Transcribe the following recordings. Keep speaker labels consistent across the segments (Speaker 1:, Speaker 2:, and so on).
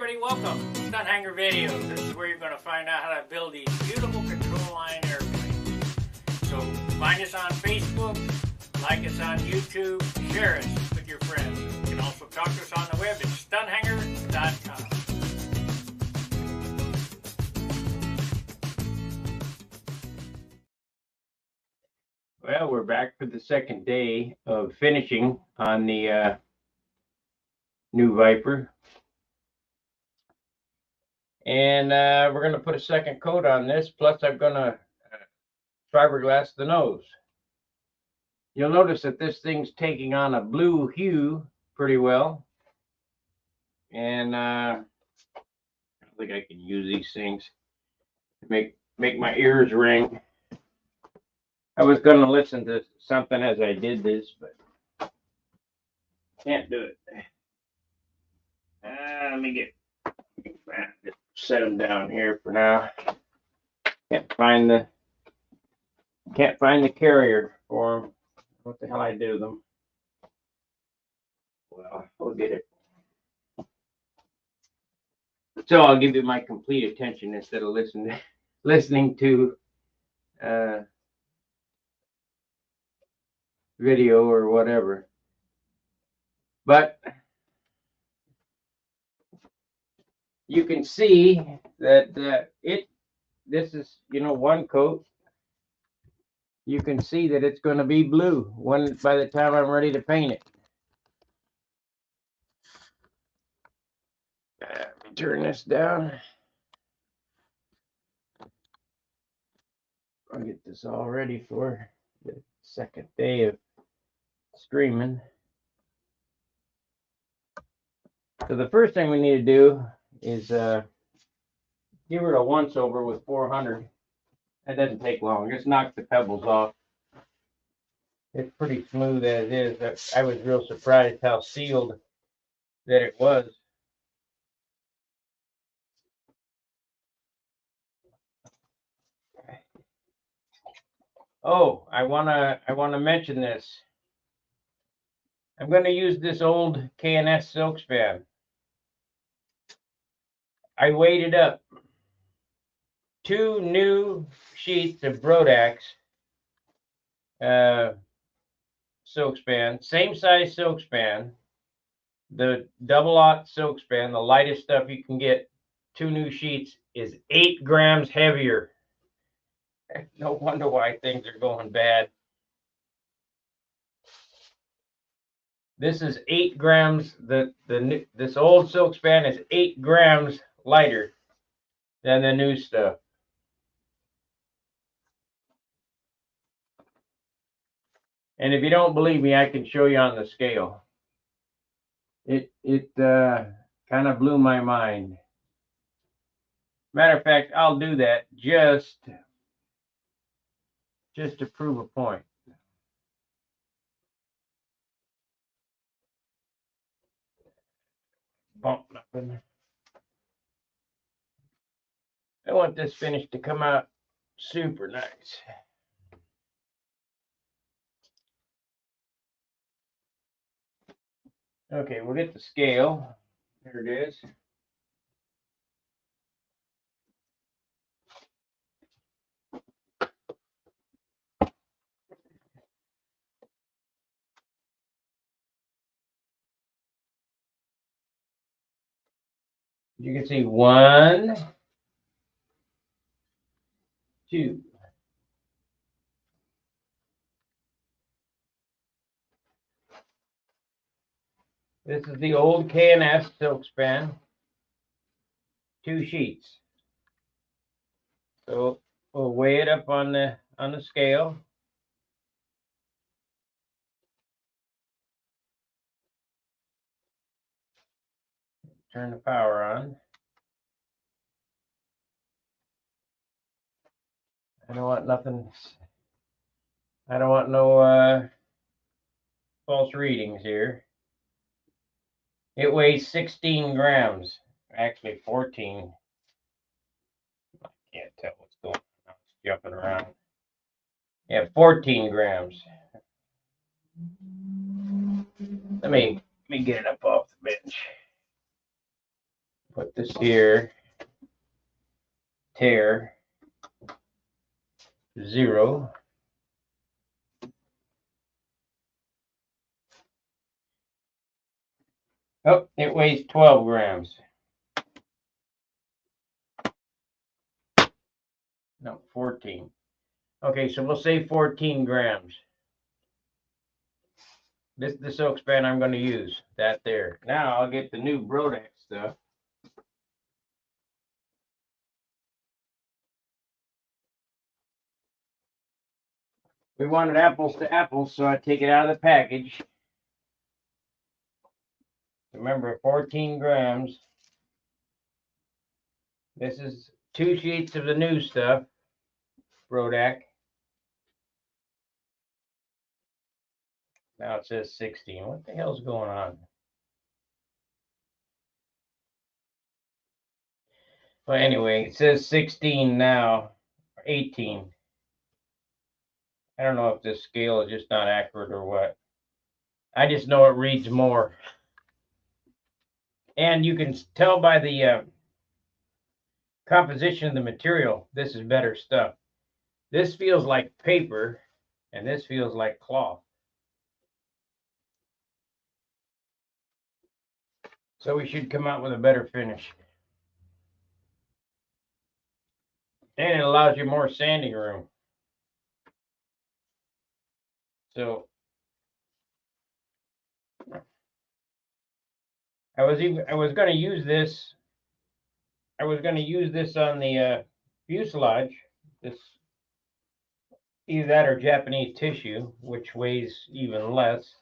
Speaker 1: everybody, welcome to Stun Hanger Videos. This is where you're going to find out how to build these beautiful control line airplanes. So find us on Facebook, like us on YouTube, share us with your friends. You can also talk to us on the web at stunhanger.com. Well, we're back for the second day of finishing on the new Viper. And we're going to put a second coat on this, plus I'm going to fiberglass the nose. You'll notice that this thing's taking on a blue hue pretty well. And I don't think I can use these things to make my ears ring. I was going to listen to something as I did this, but can't do it. Let me just set them down here for now. Can't find the carrier for them. What the hell I do with them? Well, we'll get it. So I'll give you my complete attention instead of listening to video or whatever. But you can see that this is, one coat. You can see that it's going to be blue by the time I'm ready to paint it. Let me turn this down. I'll get this all ready for the second day of streaming. So the first thing we need to do is give it a once over with 400. That doesn't take long. Just knock the pebbles off. It's pretty smooth as is. I was real surprised how sealed that it was. Oh, I wanna mention this. I'm going to use this old K&S silkspan. I weighted up 2 new sheets of Brodax silkspan, same size silkspan, the double-aught silkspan, the lightest stuff you can get. 2 new sheets is 8 grams heavier. No wonder why things are going bad. This is 8 grams. This old silkspan is 8 grams lighter than the new stuff. And if you don't believe me, I can show you on the scale. It kind of blew my mind. Matter of fact, I'll do that just to prove a point. Bump nothing. I want this finish to come out super nice. Okay, we'll get the scale. There it is. You can see 1, 2. This is the old K&S silkspan, 2 sheets. So we'll weigh it up on the scale. Turn the power on. I don't want nothing. I don't want no false readings here. It weighs 16 grams. Actually 14. I can't tell what's going on. It's jumping around. Yeah, 14 grams. Let me get it up off the bench. Put this here. Tear 0. Oh, it weighs 12 grams. No, 14. Okay, so we'll say 14 grams. This is the silk span I'm going to use. That there. Now I'll get the new Brodex stuff. We wanted apples to apples, so I take it out of the package. Remember, 14 grams. This is 2 sheets of the new stuff, Brodex. Now it says 16. What the hell's going on? Well, anyway, it says 16 now, or 18. I don't know if this scale is just not accurate or what. I just know it reads more. And you can tell by the composition of the material, this is better stuff. This feels like paper, and this feels like cloth. So we should come out with a better finish. And it allows you more sanding room. So I was going to use this. I was going to use this on the fuselage. This either that or Japanese tissue, which weighs even less.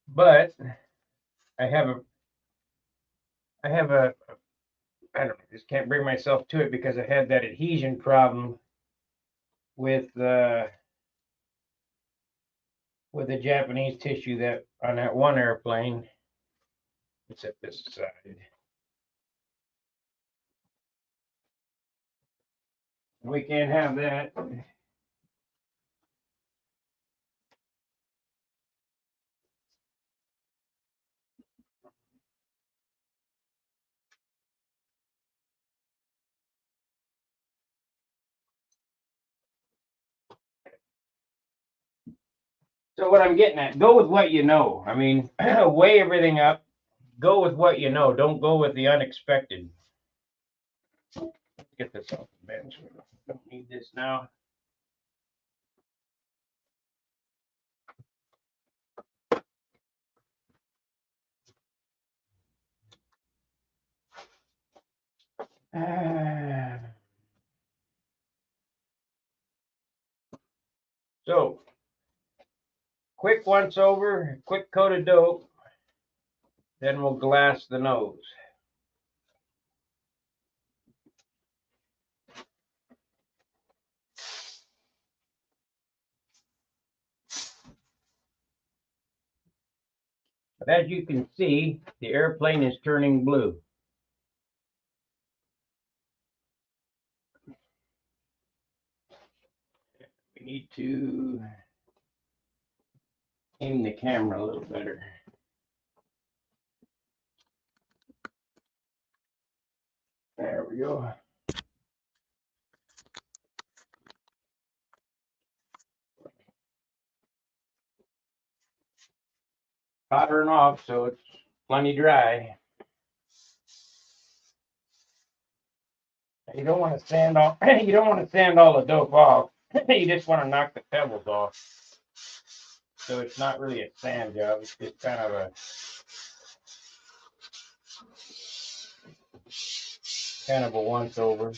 Speaker 1: But I have a I don't know, just can't bring myself to it because I had that adhesion problem with the Japanese tissue that on that one airplane. Let's set this aside. We can't have that. So what I'm getting at, go with what you know. I mean, weigh everything up. Go with what you know. Don't go with the unexpected. Let's get this off the bench. We don't need this now. So, quick once over, quick coat of dope, then we'll glass the nose. But as you can see, the airplane is turning blue. We need to aim the camera a little better. There we go. Powdering off so it's plenty dry. You don't want to sand all you don't want to sand all the dope off. You just want to knock the pebbles off. So it's not really a sand job, it's just kind of a once over.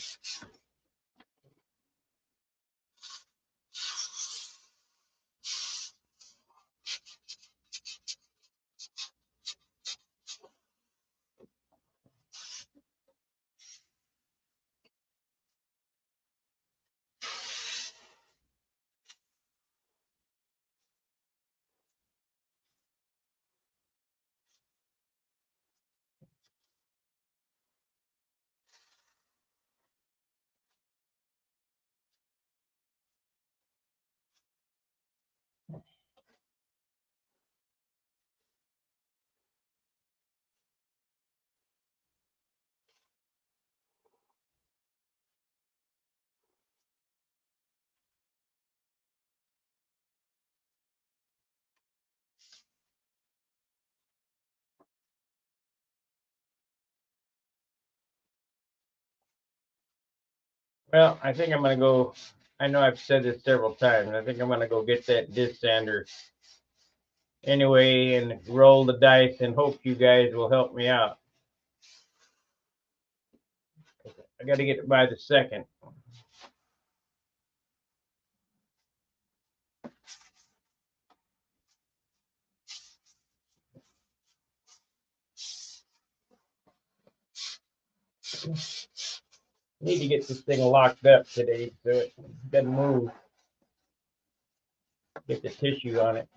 Speaker 1: Well, I think I'm gonna go. I know I've said this several times. I think I'm gonna go get that disc sander anyway and roll the dice and hope you guys will help me out. I got to get it by the second. Need to get this thing locked up today so it doesn't move. Get the tissue on it.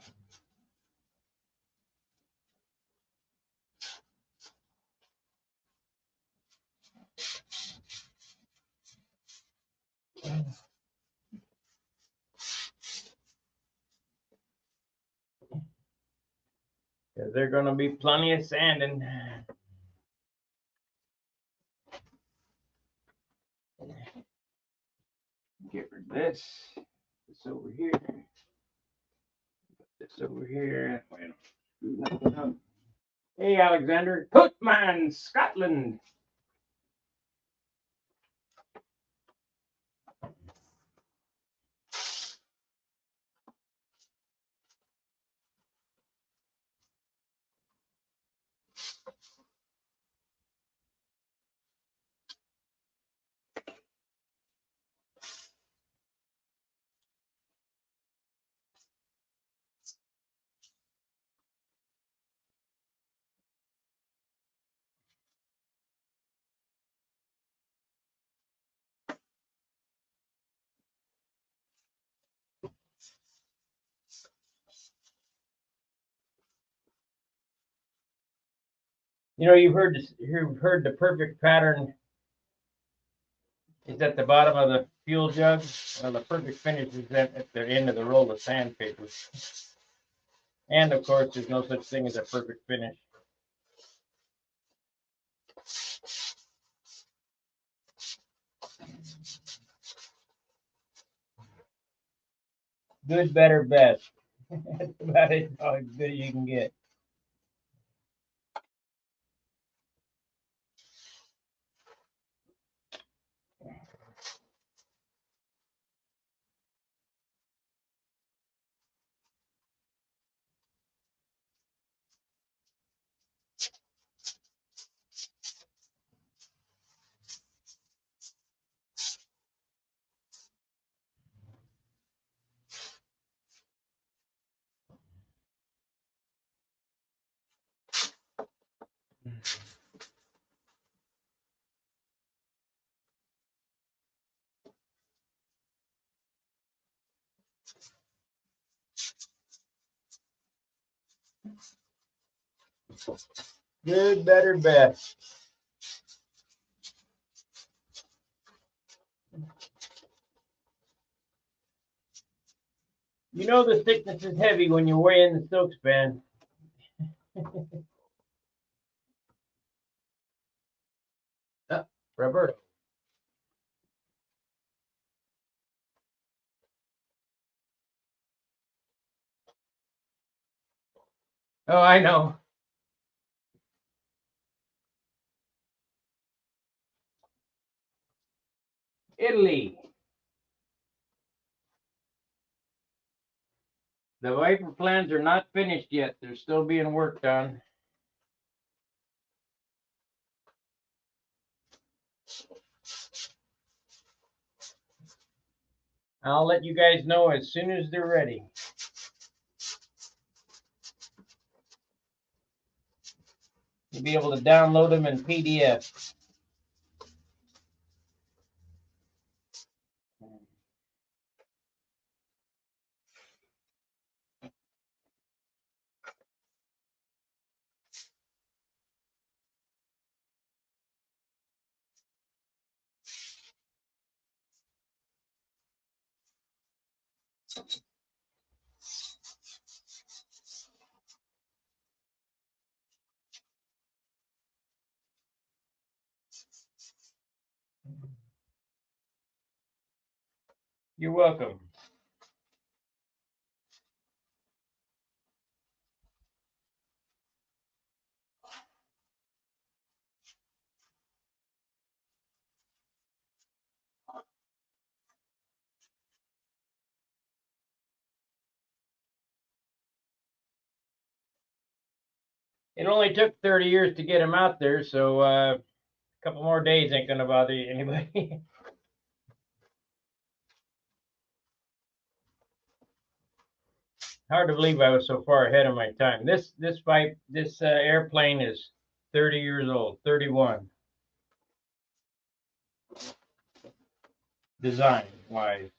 Speaker 1: Because there's going to be plenty of sanding. Get rid of this. This over here. This over here. Wait, screw that up. Hey, Alexander. Putman, Scotland. You know, you've heard the perfect pattern is at the bottom of the fuel jug. Well, the perfect finish is at the end of the roll of sandpaper. And of course, there's no such thing as a perfect finish. Good, better, best. That's about it. How good you can get. Good, better, best. You know the thickness is heavy when you're weighing the silkspan. Oh, Roberto. Oh, I know. Italy. The VIPER plans are not finished yet. They're still being worked on. I'll let you guys know as soon as they're ready. You'll be able to download them in PDF. You're welcome. It only took 30 years to get them out there, so a couple more days ain't gonna bother anybody. Hard to believe I was so far ahead of my time. This airplane is 30 years old, 31, design wise.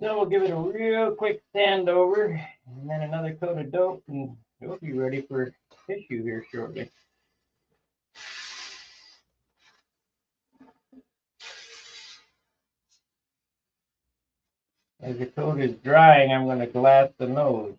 Speaker 1: So we'll give it a real quick sand over, and then another coat of dope, and we'll be ready for tissue here shortly. As the coat is drying, I'm going to glass the nose.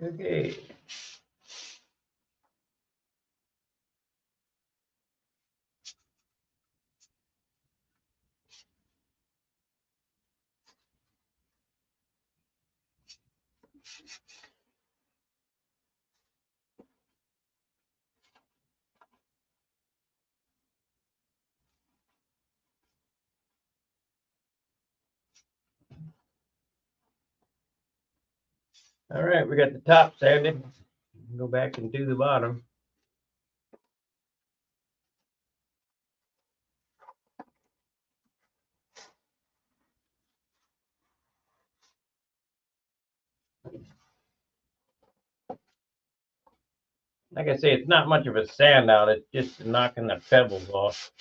Speaker 1: Okay. All right, we got the top sanded. Go back and do the bottom. Like I say, it's not much of a sand out. It's just knocking the pebbles off.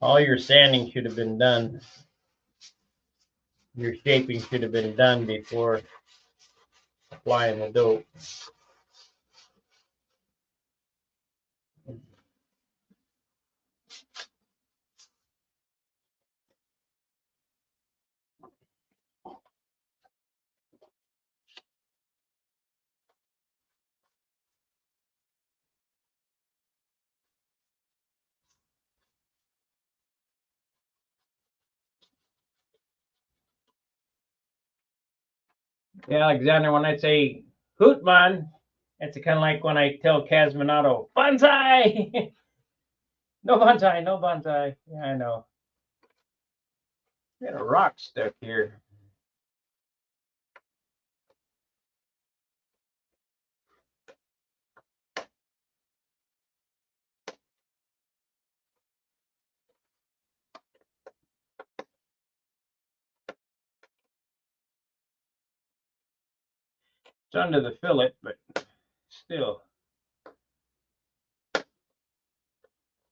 Speaker 1: All your sanding should have been done. Your shaping should have been done before applying the dope. Yeah, Alexander, when I say Hootman, it's kind of like when I tell Casminato, bonsai! No bonsai, no bonsai. Yeah, I know. Got a rock stuck here. It's under the fillet, but still.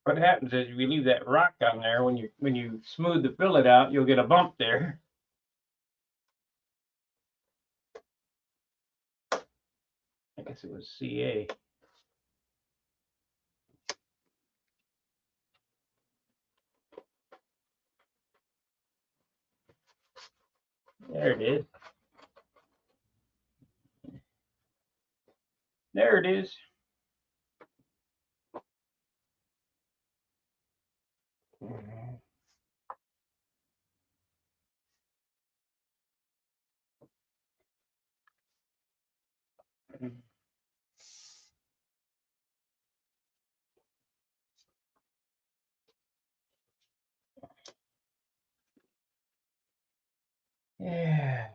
Speaker 1: What happens is if you leave that rock on there, when you smooth the fillet out, you'll get a bump there. I guess it was CA. There it is. There it is. Yeah.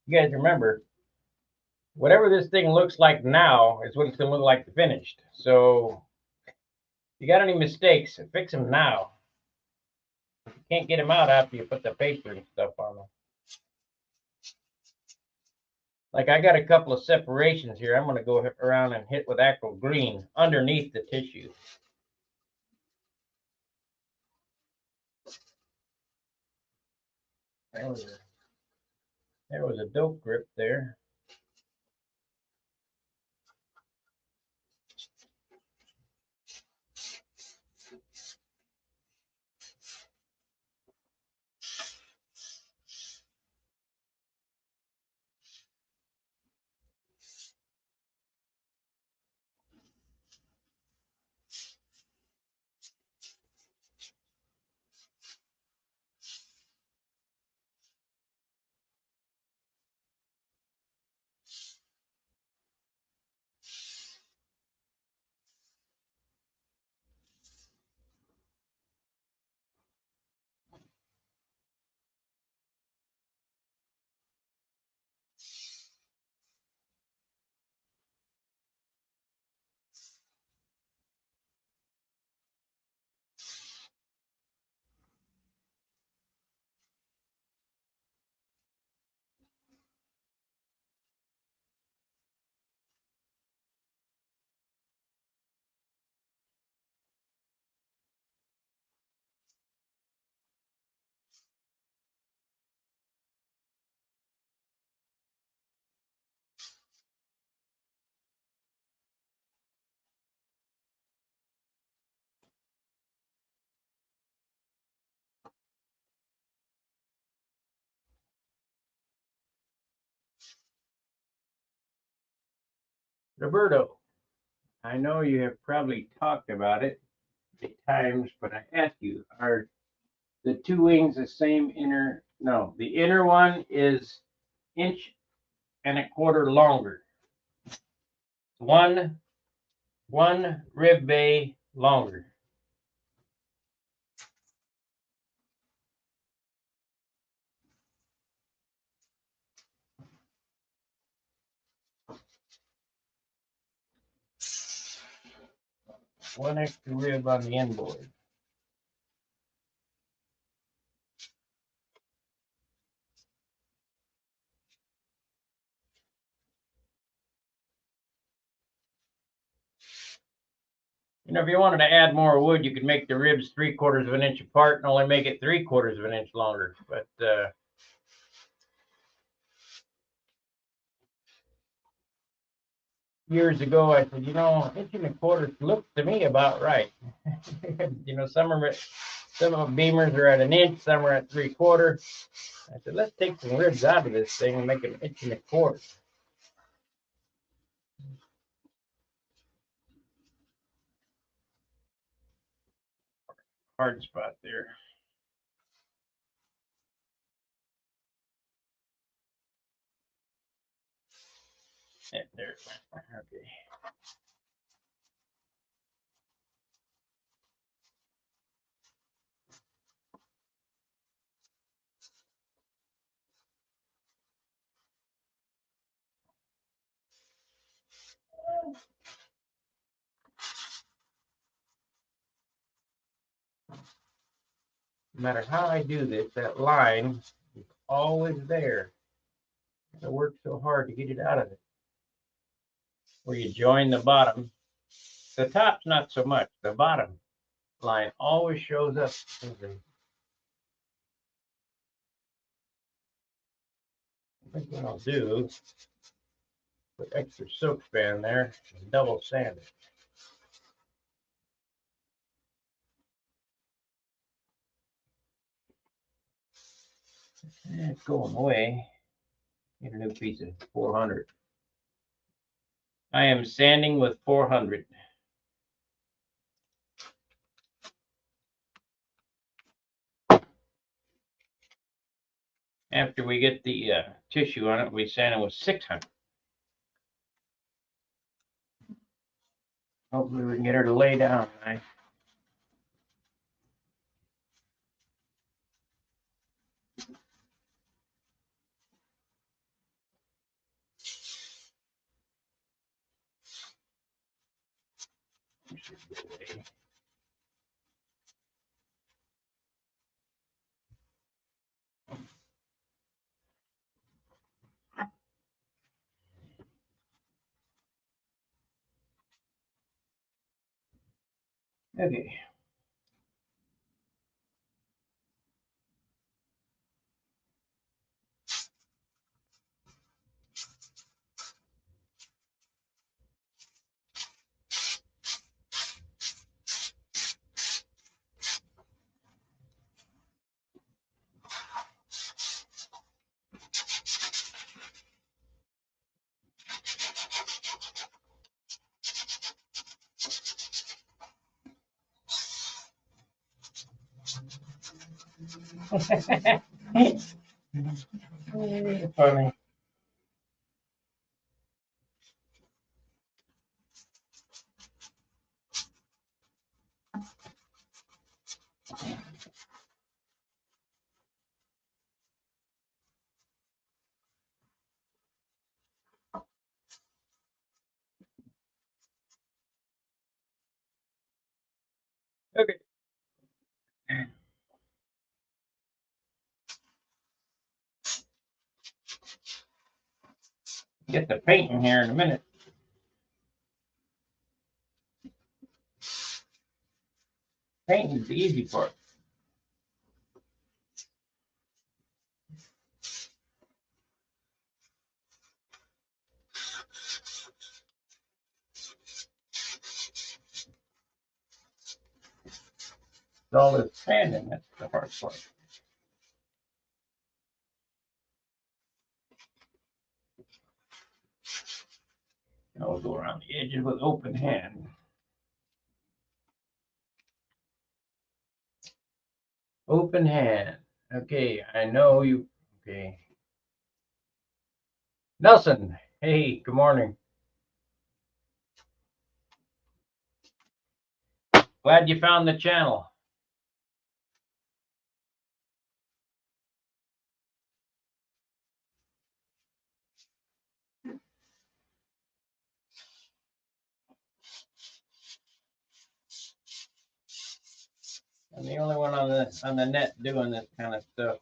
Speaker 1: You guys remember, whatever this thing looks like now is what it's going to look like finished. So if you got any mistakes, fix them now. You can't get them out after you put the paper and stuff on them. Like I got a couple of separations here. I'm going to go around and hit with aqua green underneath the tissue. There was a dope grip there. Roberto, I know you have probably talked about it many times, but I ask you, are the two wings the same inner? No, the inner one is 1.25 inches longer. One rib bay longer. One extra rib on the inboard. You know, if you wanted to add more wood, you could make the ribs 3/4 of an inch apart and only make it 3/4 of an inch longer. But years ago, I said, you know, 1.25 inches looked to me about right. You know, some of Beamers are at 1 inch, some are at 3/4. I said, let's take some ribs out of this thing and make it 1.25 inches. Hard spot there. Yeah, there. Okay. No matter how I do this, that line is always there. I work so hard to get it out of it. Where you join the bottom The top's not so much. The bottom line always shows up. I think what I'll do, put extra silkspan there and double sand it. And it's going away. Get a new piece of 400. I am sanding with 400. After we get the tissue on it, we sand it with 600. Hopefully we can get her to lay down nice. Okay. Funny. Okay. Get the painting here in a minute. Painting is the easy part. It's all this sanding that's the hard part. I'll go around the edges with open hand. Open hand. Okay, I know you. Okay. Nelson, hey, good morning. Glad you found the channel. I'm the only one on the net doing this kind of stuff.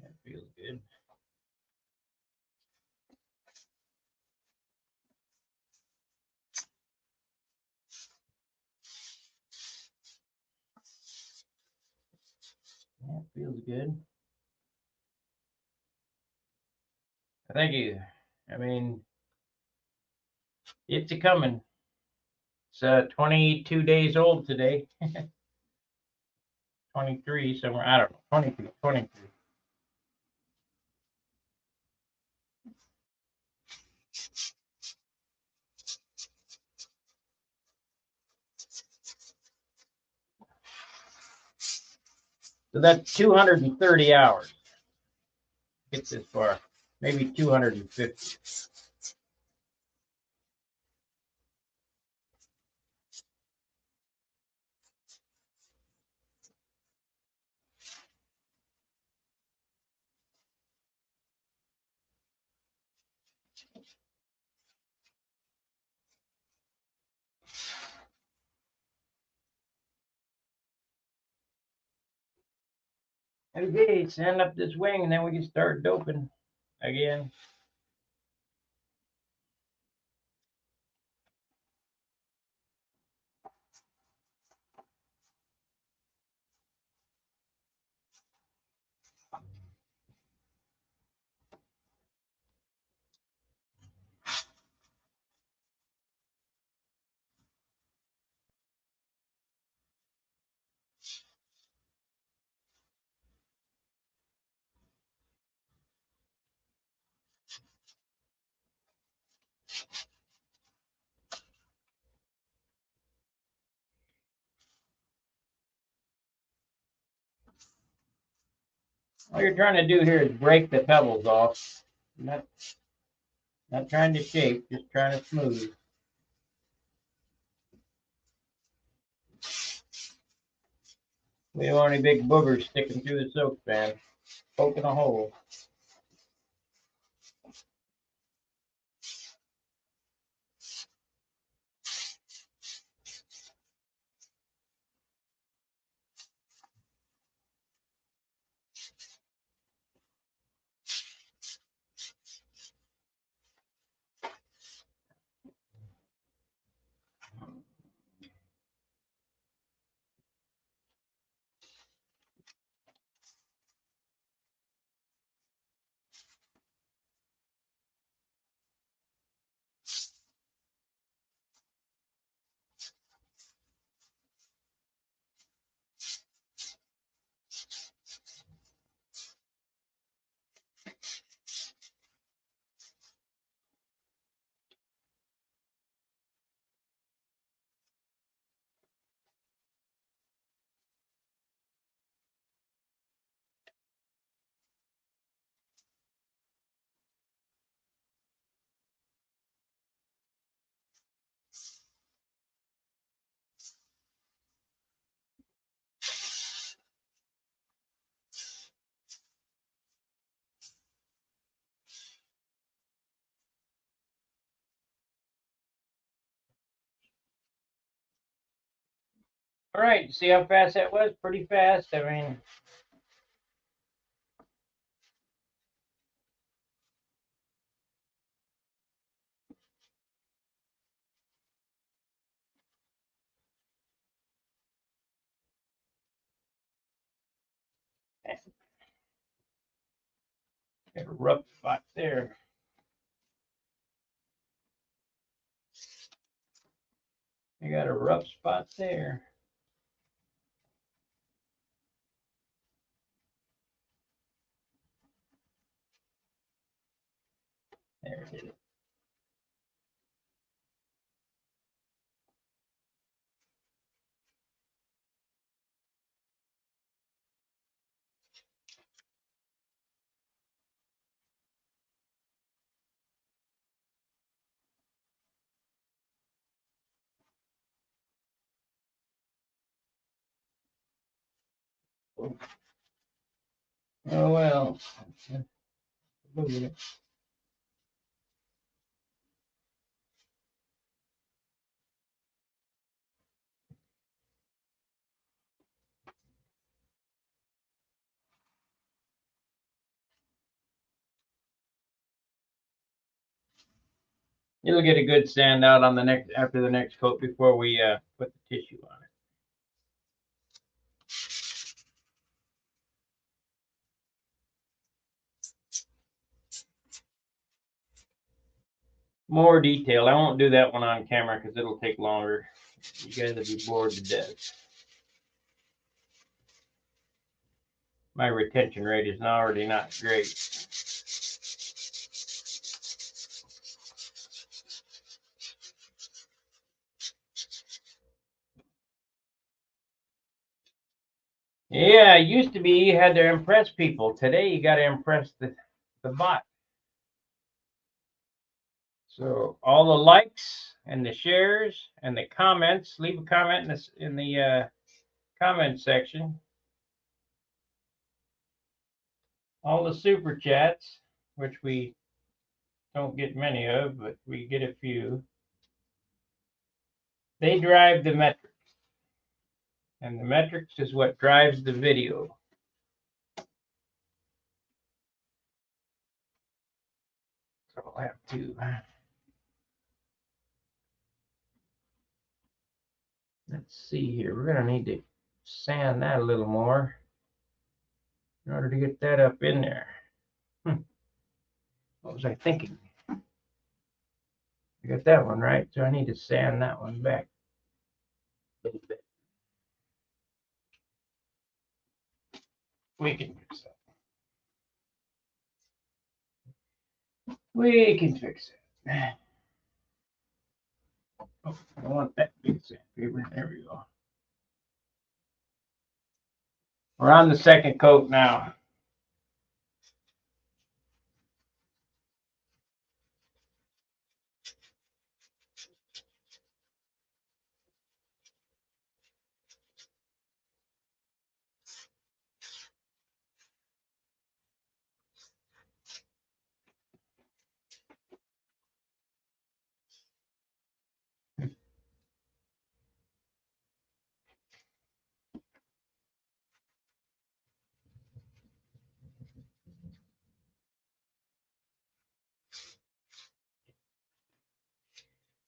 Speaker 1: That feels good. That feels good. Thank you. I mean, it's a coming. It's 22 days old today. 23 somewhere. I don't know. 22, 23. So that's 230 hours. Get this far. Maybe 250. Okay, sand up this wing and then we can start doping again. All you're trying to do here is break the pebbles off. Not trying to shape, just trying to smooth. We don't want any big boogers sticking through the silk span, poking a hole. All right, see how fast that was? Pretty fast. I mean, got a rough spot there. I got a rough spot there. There it is. Oh well. It'll get a good sand out on the next after the next coat before we put the tissue on it. More detail. I won't do that one on camera because it'll take longer. You guys will be bored to death. My retention rate is already not great. Yeah, it used to be you had to impress people. Today you got to impress the bot. So all the likes and the shares and the comments, leave a comment in the comment section. All the super chats, which we don't get many of, but we get a few. They drive the metrics. And the metrics is what drives the video. So I'll have to. Let's see here. We're going to need to sand that a little more in order to get that up in there. What was I thinking? I got that one right, so I need to sand that one back a little bit. We can fix that. We can fix it. Oh, I want that big sandpaper. There we go. We're on the second coat now.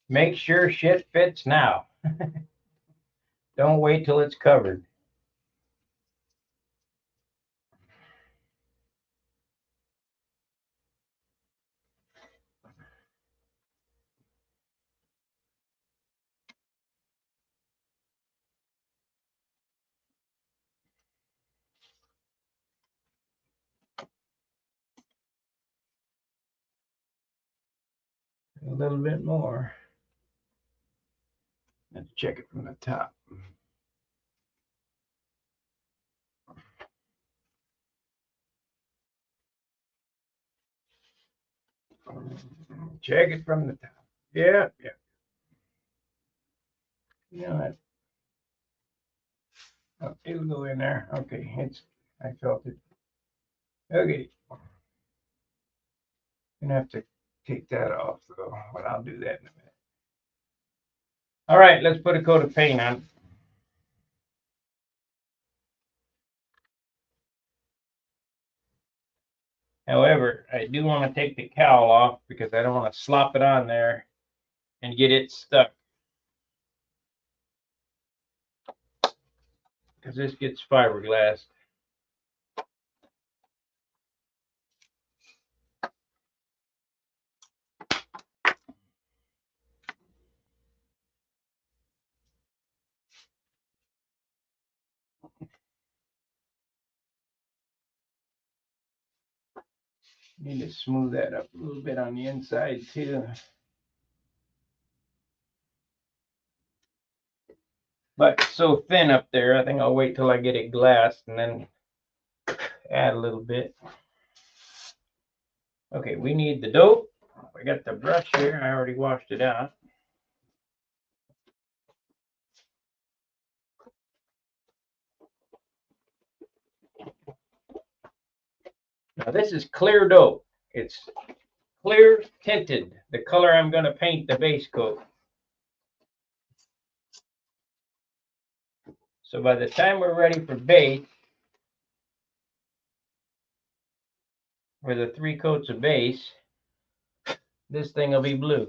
Speaker 1: Make sure shit fits now. Don't wait till it's covered. A little bit more. Let's check it from the top. Check it from the top. Yeah, yeah. You know that. Oh, it'll go in there. Okay, I felt it. Okay. Gonna have to take that off though, but I'll do that in a minute. All right, let's put a coat of paint on. However, I do want to take the cowl off because I don't want to slop it on there and get it stuck. Because this gets fiberglass. Need to smooth that up a little bit on the inside too. But it's so thin up there, I think I'll wait till I get it glassed and then add a little bit. Okay, we need the dope. I got the brush here. I already washed it out. Now this is clear dope. It's clear tinted, the color I'm going to paint the base coat. So by the time we're ready for base, for the 3 coats of base, this thing will be blue.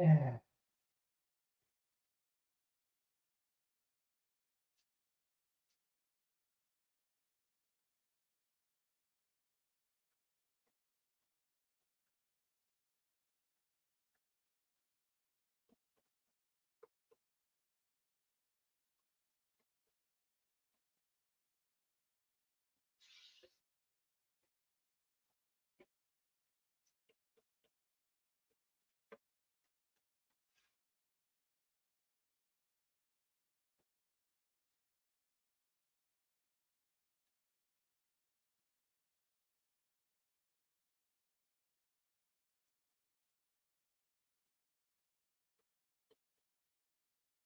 Speaker 1: Yeah.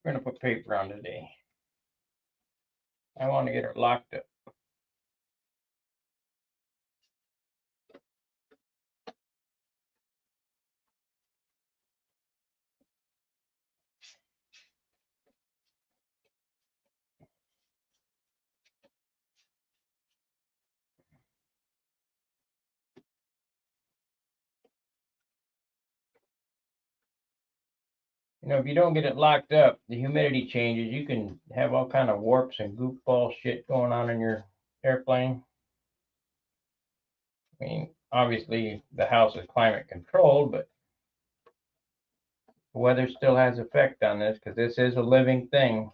Speaker 1: We're gonna put paper on today. I want to get her locked up. You know, if you don't get it locked up, the humidity changes. You can have all kind of warps and goofball shit going on in your airplane. I mean, obviously the house is climate controlled, but the weather still has effect on this because this is a living thing.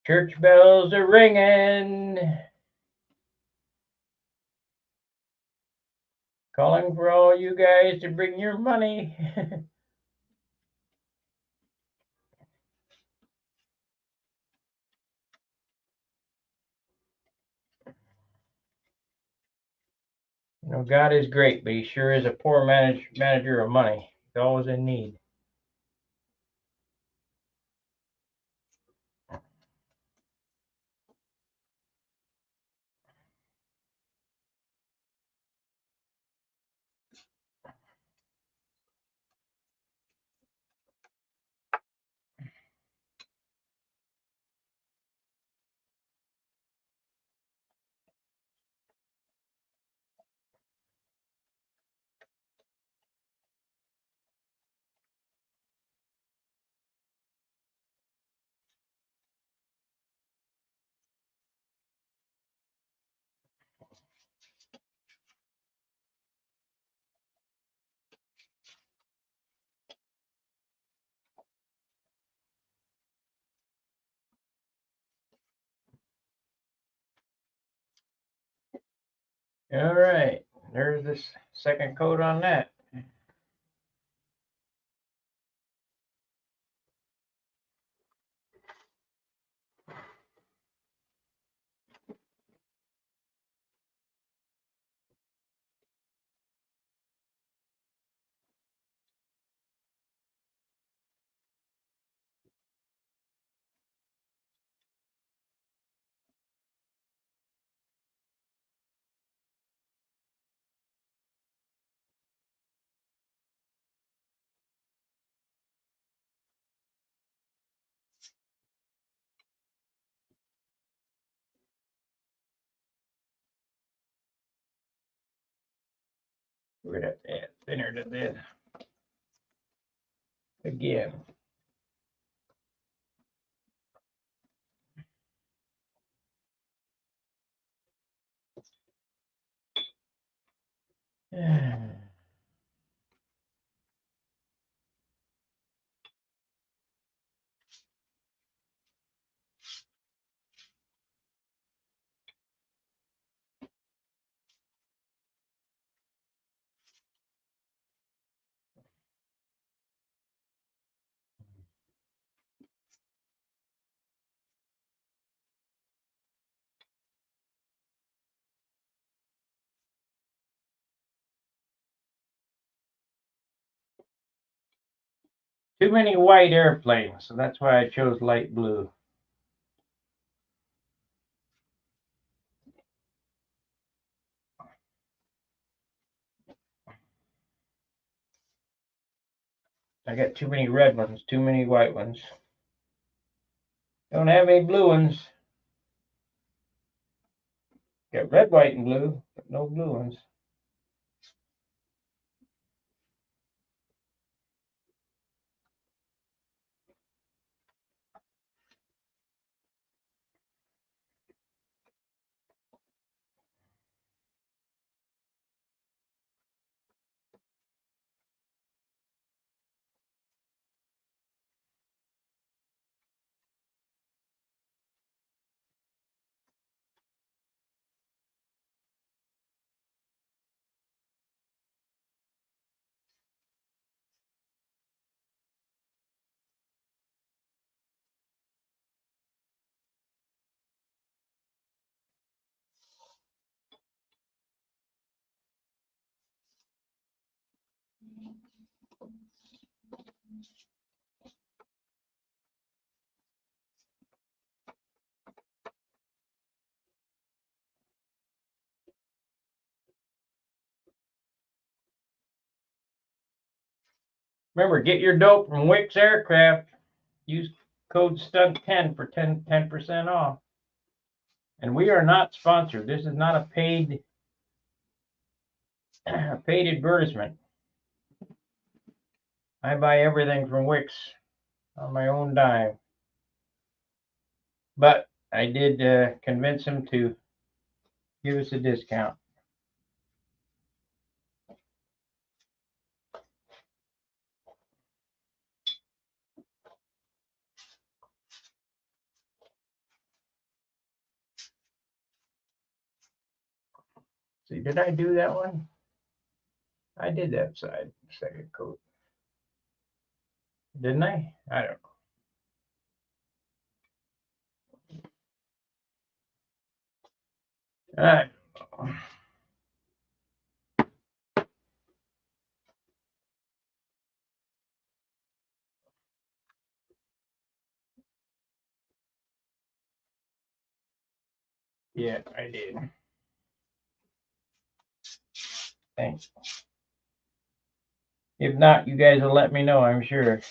Speaker 1: Church bells are ringing, calling for all you guys to bring your money. You know, God is great, but he sure is a poor manager of money. He's always in need. All right, there's this second coat on that. We're gonna have to add thinner to this again. Too many white airplanes, so that's why I chose light blue. I got too many red ones, too many white ones. Don't have any blue ones. Got red, white, and blue, but no blue ones. Remember, get your dope from Wix Aircraft. Use code STUNT10 for 10% off. And we are not sponsored. This is not a paid advertisement. I buy everything from Wix on my own dime. But I did convince him to give us a discount. See, did I do that one? I did that side, second coat. Didn't I? I don't know. I don't know. Yeah, I did. Thanks. If not, you guys will let me know, I'm sure.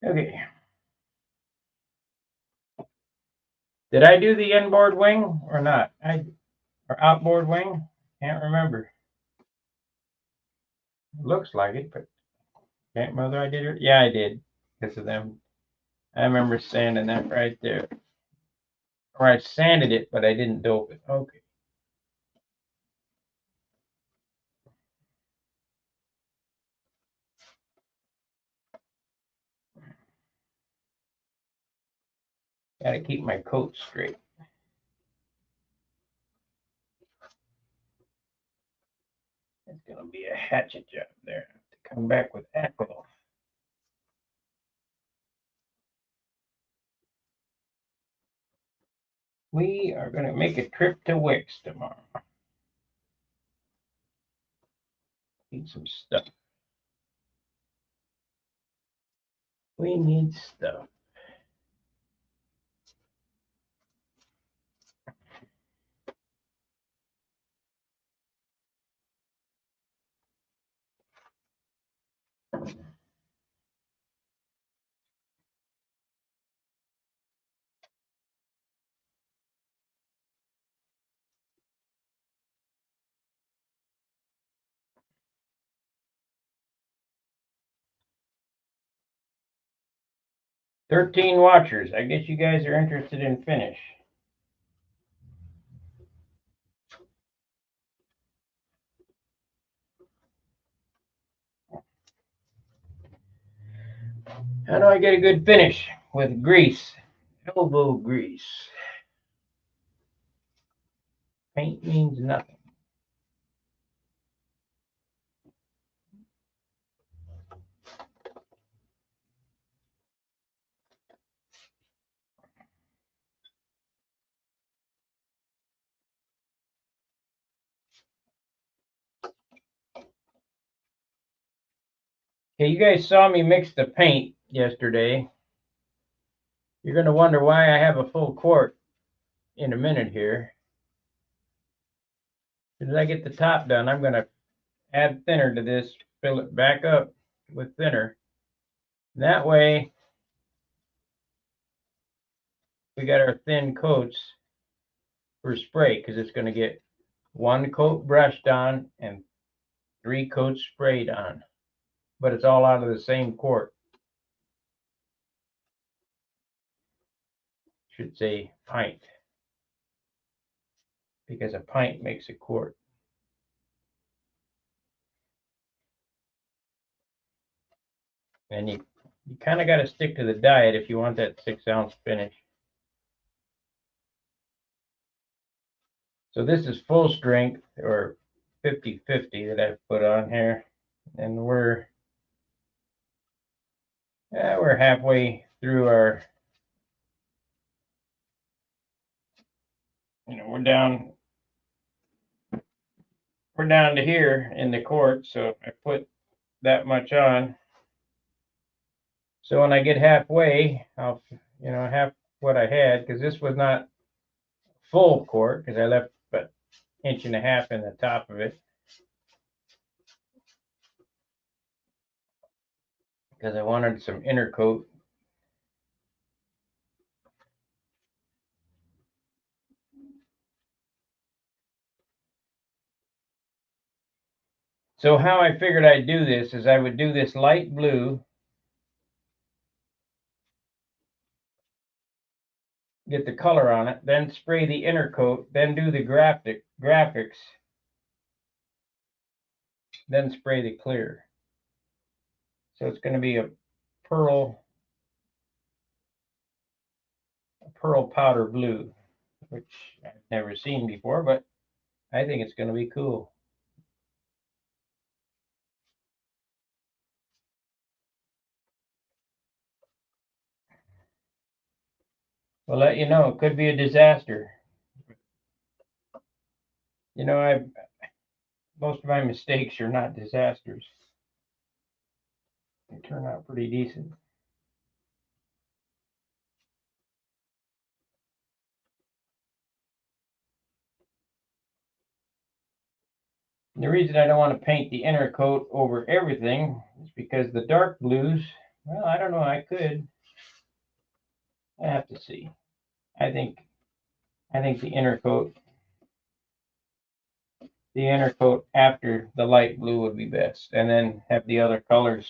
Speaker 1: Okay. Did I do the inboard wing or not? Or outboard wing? Can't remember. Looks like it, but can't remember whether I did it. Yeah, I did. Because of them. I remember sanding that right there. Or I sanded it, but I didn't dope it. Okay. Gotta keep my coat straight. It's gonna be a hatchet job there. I have to come back with Acro. We are gonna make a trip to Wix tomorrow. Need some stuff. We need stuff. 13 watchers. I guess you guys are interested in finish. How do I get a good finish? With grease. Elbow grease. Paint means nothing. Okay, you guys saw me mix the paint yesterday. You're going to wonder why I have a full quart in a minute here. As soon as I get the top done, I'm going to add thinner to this, fill it back up with thinner. That way, we got our thin coats for spray, because it's going to get 1 coat brushed on and 3 coats sprayed on. But it's all out of the same quart. Should say pint, because a pint makes a quart. And you kind of got to stick to the diet if you want that 6-ounce finish. So this is full strength, or 50-50 that I've put on here, and we're halfway through our, we're down to here in the quart, so I put that much on. So when I get halfway, I'll, half what I had, because this was not full quart, because I left about 1.5 inches in the top of it, because I wanted some inner coat. So how I figured I'd do this is I would do this light blue, get the color on it, then spray the inner coat, then do the graphics, then spray the clear. So it's going to be a pearl powder blue, which I've never seen before, but I think it's going to be cool. We'll let you know. It could be a disaster. Most of my mistakes are not disasters. They turn out pretty decent. And the reason I don't want to paint the inner coat over everything is because the dark blues, well, I don't know, I could. I have to see. I think the inner coat after the light blue would be best, and then have the other colors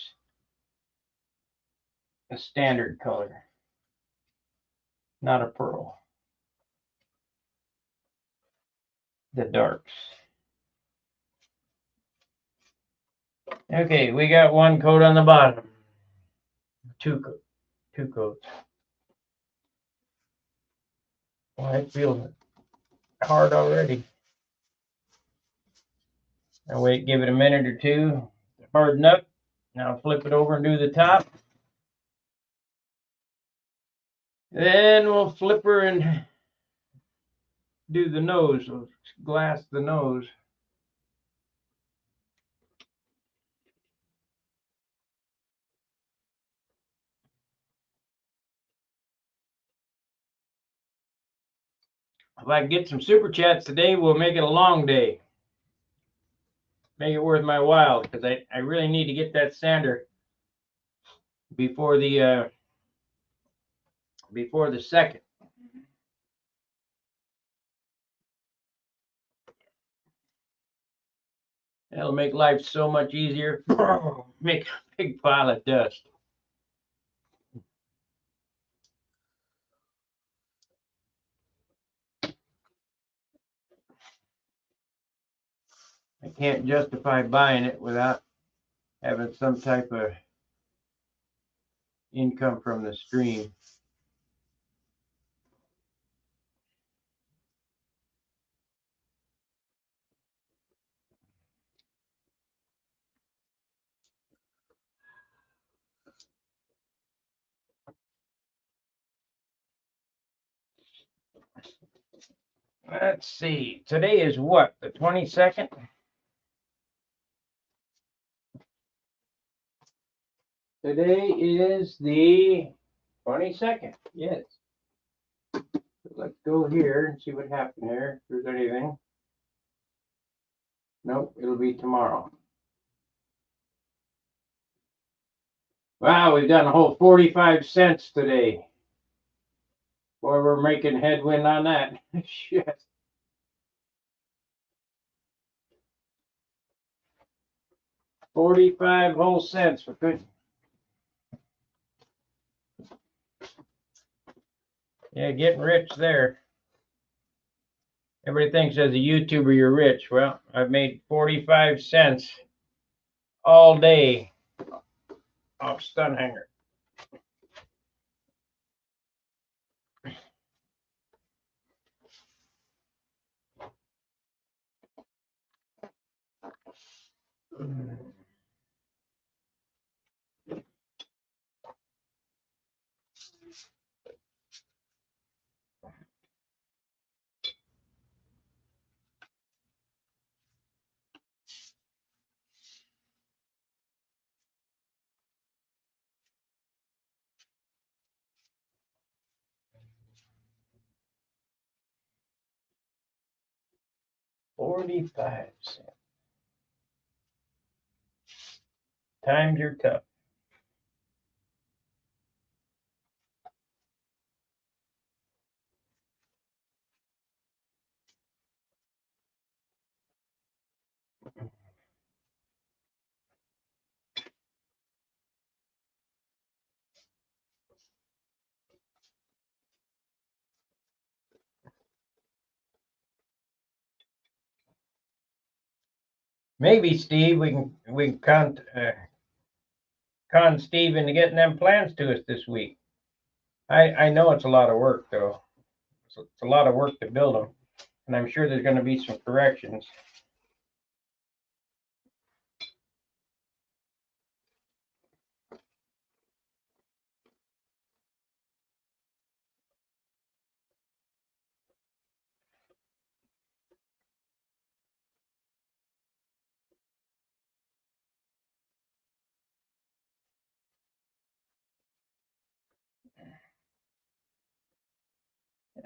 Speaker 1: a standard color, not a pearl. The darks. Okay, we got 1 coat on the bottom. 2 coats. Well, I feel hard already. I'll wait, give it a minute or two to harden up. Now flip it over and do the top. Then we'll flip her and do the nose. We'll glass the nose. If I can get some super chats today, we'll make it a long day. Make it worth my while, because I really need to get that sander before the second. That'll make life so much easier. Make a big pile of dust. I can't justify buying it without having some type of income from the stream. Let's see. Today is what? The 22nd? Today is the 22nd. Yes. Let's go here and see what happened here. If there's anything. Nope, it'll be tomorrow. Wow, we've done a whole 45 cents today. Boy, we're making headwind on that. Shit. 45 whole cents for good. Yeah, getting rich there. Everybody thinks as a YouTuber you're rich. Well, I've made 45 cents all day off stun hanger. $0.45. Times are tough. Maybe Steve, we can con Steve into getting them plans to us this week. I know it's a lot of work though. It's a lot of work to build them, and I'm sure there's going to be some corrections.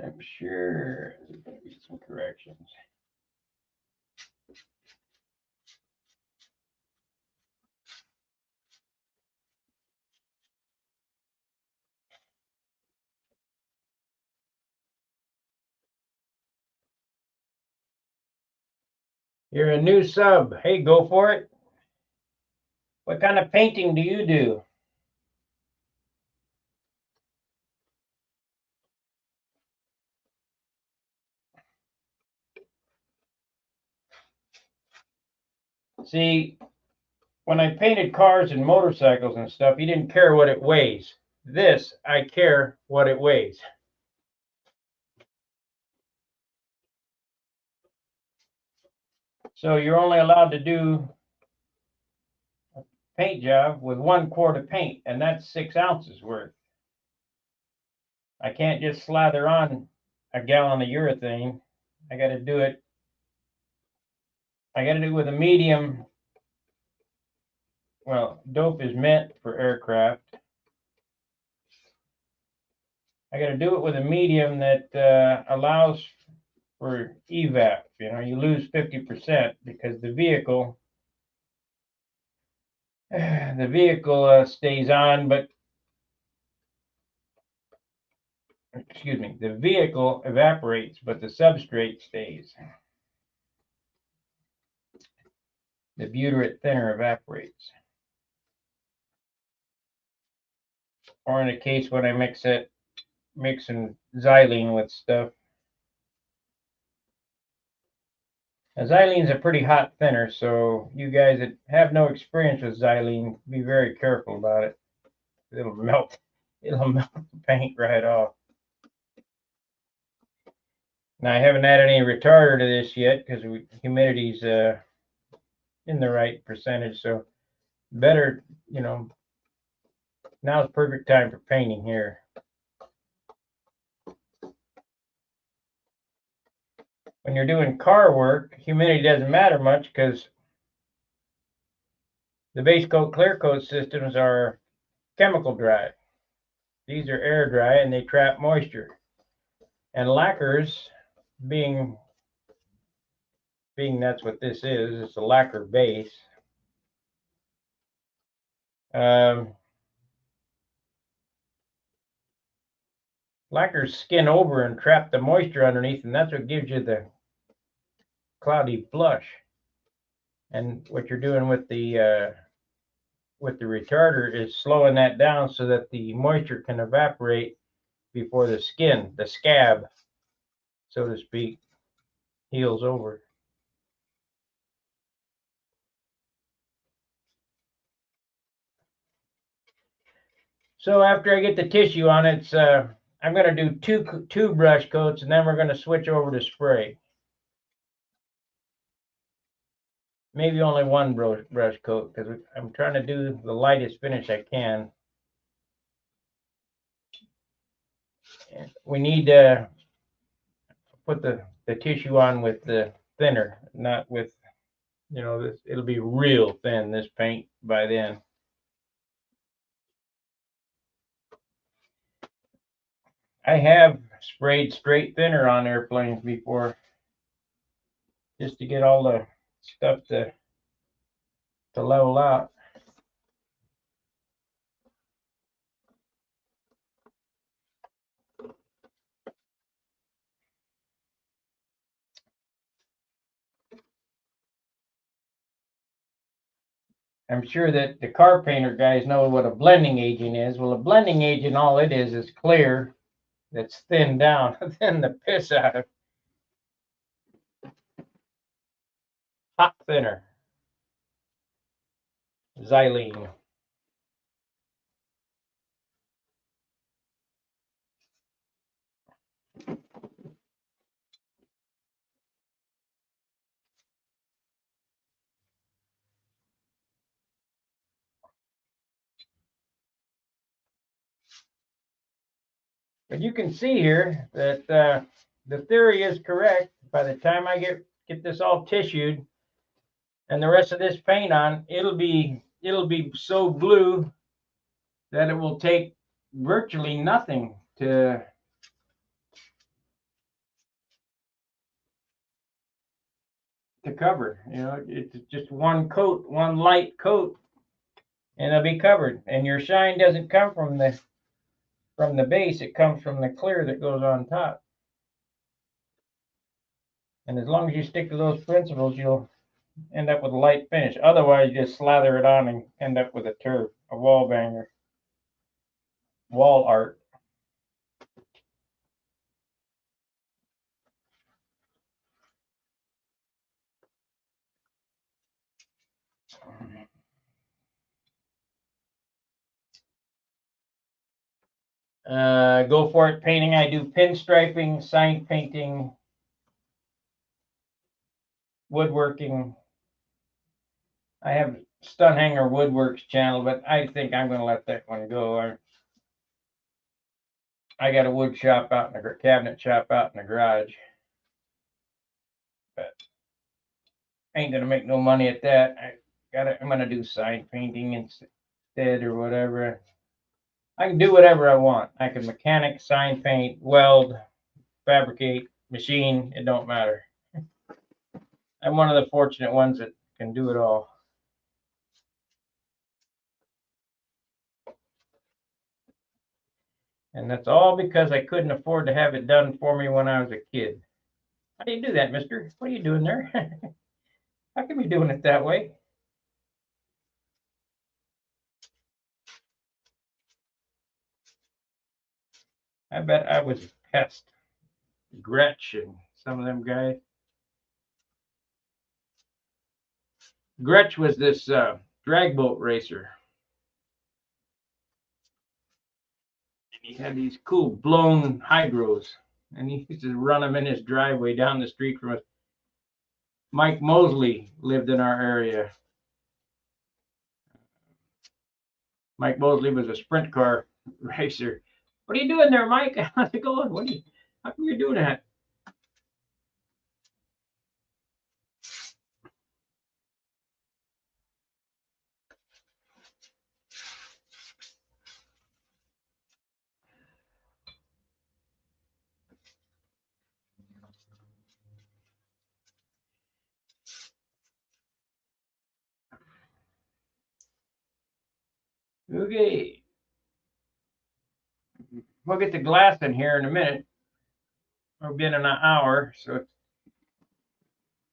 Speaker 1: I'm sure there's going to be some corrections. You're a new sub. Hey, go for it. What kind of painting do you do? See, when I painted cars and motorcycles and stuff, you didn't care what it weighs. This, I care what it weighs. So you're only allowed to do a paint job with 1 quart of paint, and that's 6 ounces worth. I can't just slather on a gallon of urethane. I got to do it. I got to do it with a medium. Well, dope is meant for aircraft. I got to do it with a medium that allows for evap. You know, you lose 50% because the vehicle stays on, but excuse me, the vehicle evaporates, but the substrate stays. The butyrate thinner evaporates. Or in the case when I mixing xylene with stuff. Xylene's a pretty hot thinner, so you guys that have no experience with xylene, be very careful about it. It'll melt. It'll melt the paint right off. Now I haven't added any retarder to this yet because humidity's in the right percentage, so better, you know, now's perfect time for painting here. When you're doing car work, humidity doesn't matter much because the base coat, clear coat systems are chemical dry. These are air dry and they trap moisture. And lacquers, being that's what this is, it's a lacquer base. Lacquers skin over and trap the moisture underneath, and that's what gives you the cloudy flush. And what you're doing with the retarder is slowing that down so that the moisture can evaporate before the skin, the scab, so to speak, heals over. So after I get the tissue on it, I'm going to do two brush coats, and then we're going to switch over to spray. Maybe only one brush coat because I'm trying to do the lightest finish I can. We need to put the tissue on with the thinner, not with, you know, this. It'll be real thin, this paint, by then. I have sprayed straight thinner on airplanes before, just to get all the stuff to level out. I'm sure that the car painter guys know what a blending agent is. Well, a blending agent, all it is clear that's thinned down, thin the piss out of. Hot thinner, xylene. But you can see here that the theory is correct. By the time I get this all tissued and the rest of this paint on, it'll be so blue that it will take virtually nothing to cover. You know, it's just one coat, one light coat, and it'll be covered. And your shine doesn't come from the base; it comes from the clear that goes on top. And as long as you stick to those principles, you'll end up with a light finish. Otherwise, you just slather it on and end up with a turf, a wall banger, wall art. Go for it painting. I do pinstriping, sign painting, woodworking. I have Stunhanger Woodworks channel, but I think I'm going to let that one go. I got a wood shop out in the cabinet shop out in the garage, but I ain't going to make no money at that. I'm going to do sign painting instead or whatever. I can do whatever I want. I can mechanic, sign paint, weld, fabricate, machine. It don't matter. I'm one of the fortunate ones that can do it all. And that's all because I couldn't afford to have it done for me when I was a kid. How do you do that, mister? What are you doing there? How can we doing it that way? I bet I was a pest. Gretch and some of them guys. Gretsch was this drag boat racer. And he had these cool blown hydros. And he used to run them in his driveway down the street from us. Mike Mosley lived in our area. Mike Mosley was a sprint car racer. What are you doing there, Mike? How's it going? How come you're doing that? Okay. We'll get the glass in here in a minute. We've been in an hour, so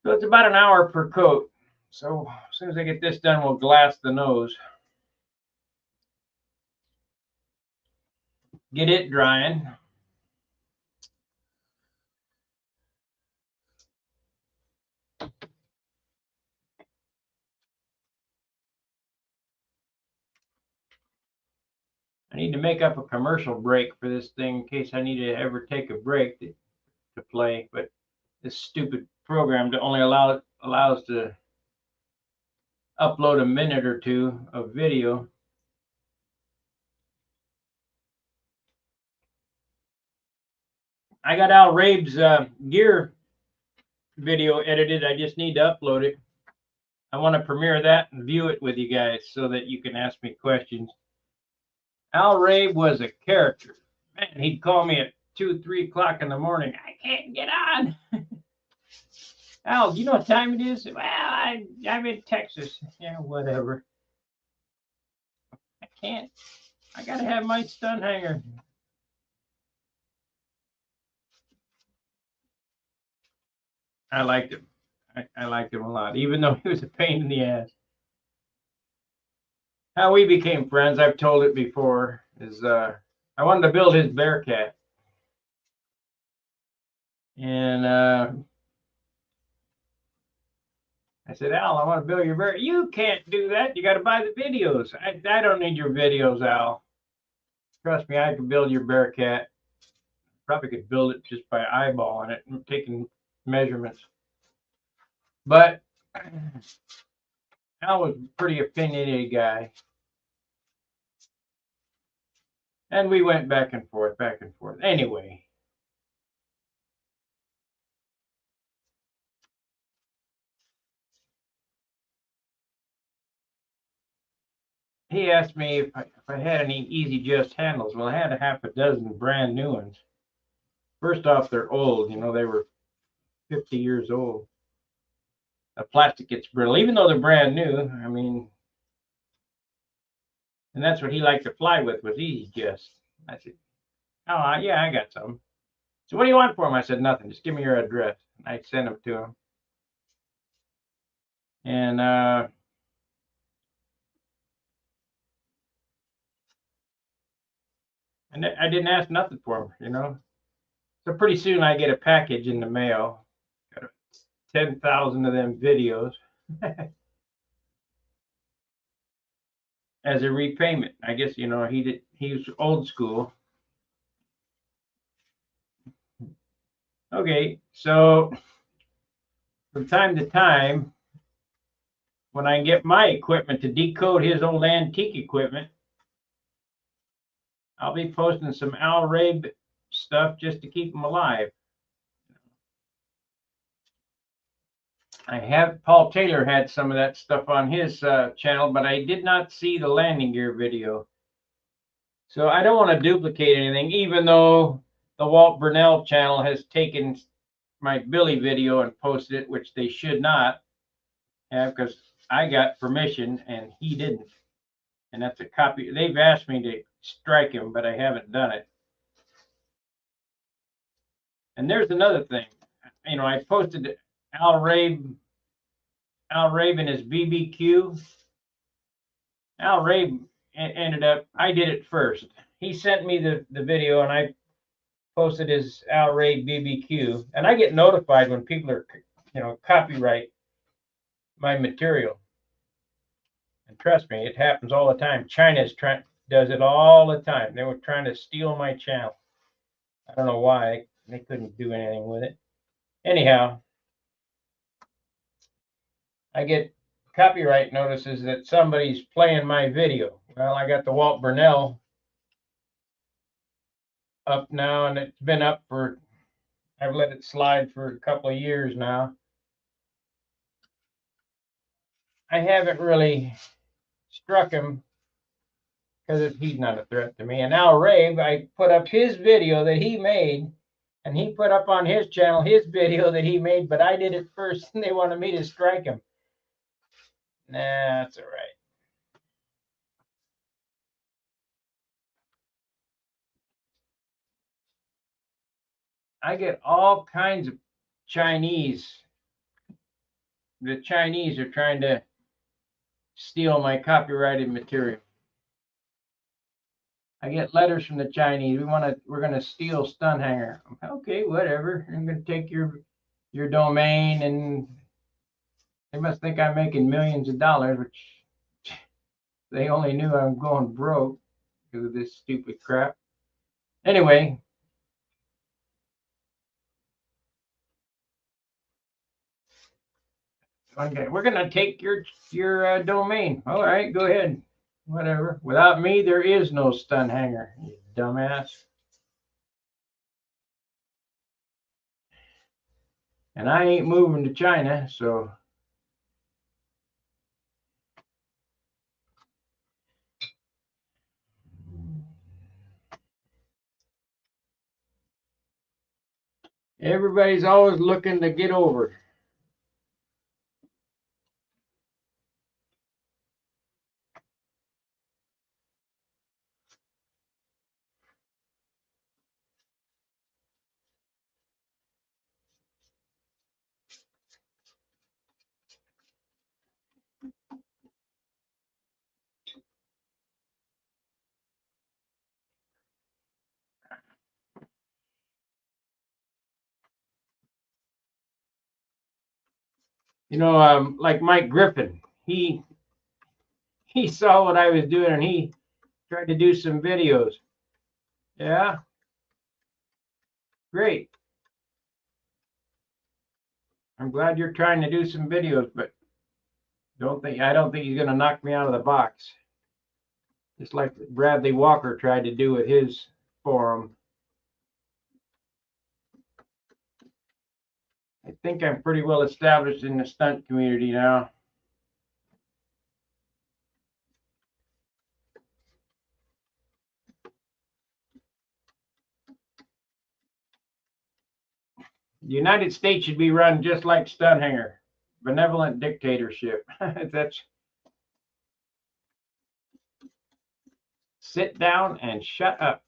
Speaker 1: it's about an hour per coat. So as soon as I get this done, we'll glass the nose. Get it drying. I need to make up a commercial break for this thing in case I need to ever take a break to play, but this stupid program only allows to upload a minute or two of video. I got Al Rabe's gear video edited. I just need to upload it. I want to premiere that and view it with you guys so that you can ask me questions. Al Rabe was a character. Man, he'd call me at 2, 3 o'clock in the morning. I can't get on. Al, you know what time it is? Well, I'm in Texas. Yeah, whatever. I can't. I got to have my stun hanger. I liked him. I liked him a lot, even though he was a pain in the ass. How we became friends, I've told it before, is I wanted to build his Bearcat. And I said, Al, I want to build your Bearcat. You can't do that. You got to buy the videos. I don't need your videos, Al. Trust me, I can build your Bearcat. Probably could build it just by eyeballing it and taking measurements. But Al was a pretty opinionated guy. And we went back and forth, back and forth. Anyway. He asked me if I had any Easy Just handles. Well, I had a half a dozen brand new ones. First off, they're old. You know, they were 50 years old. The plastic gets brittle, even though they're brand new. I mean, and that's what he liked to fly with was Easy Just. I said, oh, yeah, I got some. So what do you want for him? I said, nothing. Just give me your address. I sent them to him. And I didn't ask nothing for him, you know. So pretty soon I get a package in the mail. Got 10,000 of them videos as a repayment. I guess, you know, he was old school. Okay, so from time to time, when I get my equipment to decode his old antique equipment, I'll be posting some Al Rabe stuff just to keep him alive. Paul Taylor had some of that stuff on his channel, but I did not see the landing gear video. So I don't want to duplicate anything, even though the Walt Burnell channel has taken my Billy video and posted it, which they should not have because I got permission and he didn't. And that's a copy. They've asked me to strike him, but I haven't done it. And there's another thing. You know, I posted Al Rabe and his BBQ. Al Rabe ended up, I did it first. He sent me the video and I posted his Al Rabe BBQ. And I get notified when people are, you know, copyright my material. And trust me, it happens all the time. China's does it all the time. They were trying to steal my channel. I don't know why. They couldn't do anything with it. Anyhow, I get copyright notices that somebody's playing my video. Well, I got the Walt Burnell up now, and it's been up for, I've let it slide for a couple of years now. I haven't really struck him because he's not a threat to me. And now Rave, I put up his video that he made, and he put up on his channel his video that he made, but I did it first, and they wanted me to strike him. Nah, that's all right. I get all kinds of Chinese. The Chinese are trying to steal my copyrighted material. I get letters from the Chinese. We're gonna steal Stun Hanger. Okay, whatever. I'm gonna take your domain, and they must think I'm making millions of dollars, which they only knew I'm going broke because of this stupid crap. Anyway, okay, we're gonna take your domain. All right, go ahead. Whatever. Without me, there is no Stun Hanger, you dumbass. And I ain't moving to China, so everybody's always looking to get over. You know, like Mike Griffin, he saw what I was doing, and he tried to do some videos. Yeah, great. I'm glad you're trying to do some videos, but I don't think he's gonna knock me out of the box. Just like Bradley Walker tried to do with his forum. I think I'm pretty well established in the stunt community now. The United States should be run just like Stun Hanger, benevolent dictatorship. That's sit down and shut up.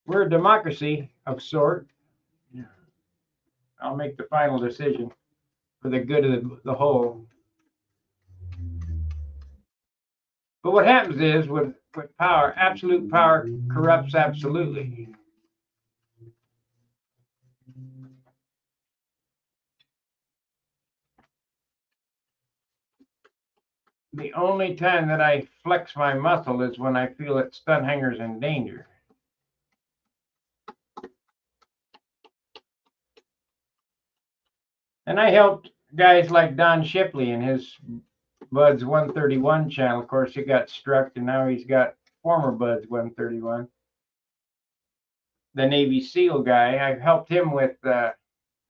Speaker 1: We're a democracy of sort. I'll make the final decision for the good of the whole. But what happens is with power, absolute power corrupts absolutely. The only time that I flex my muscle is when I feel that Stun Hanger's in danger. And I helped guys like Don Shipley and his Buds 131 channel. Of course, he got struck, and now he's got former Buds 131. The Navy SEAL guy, I've helped him with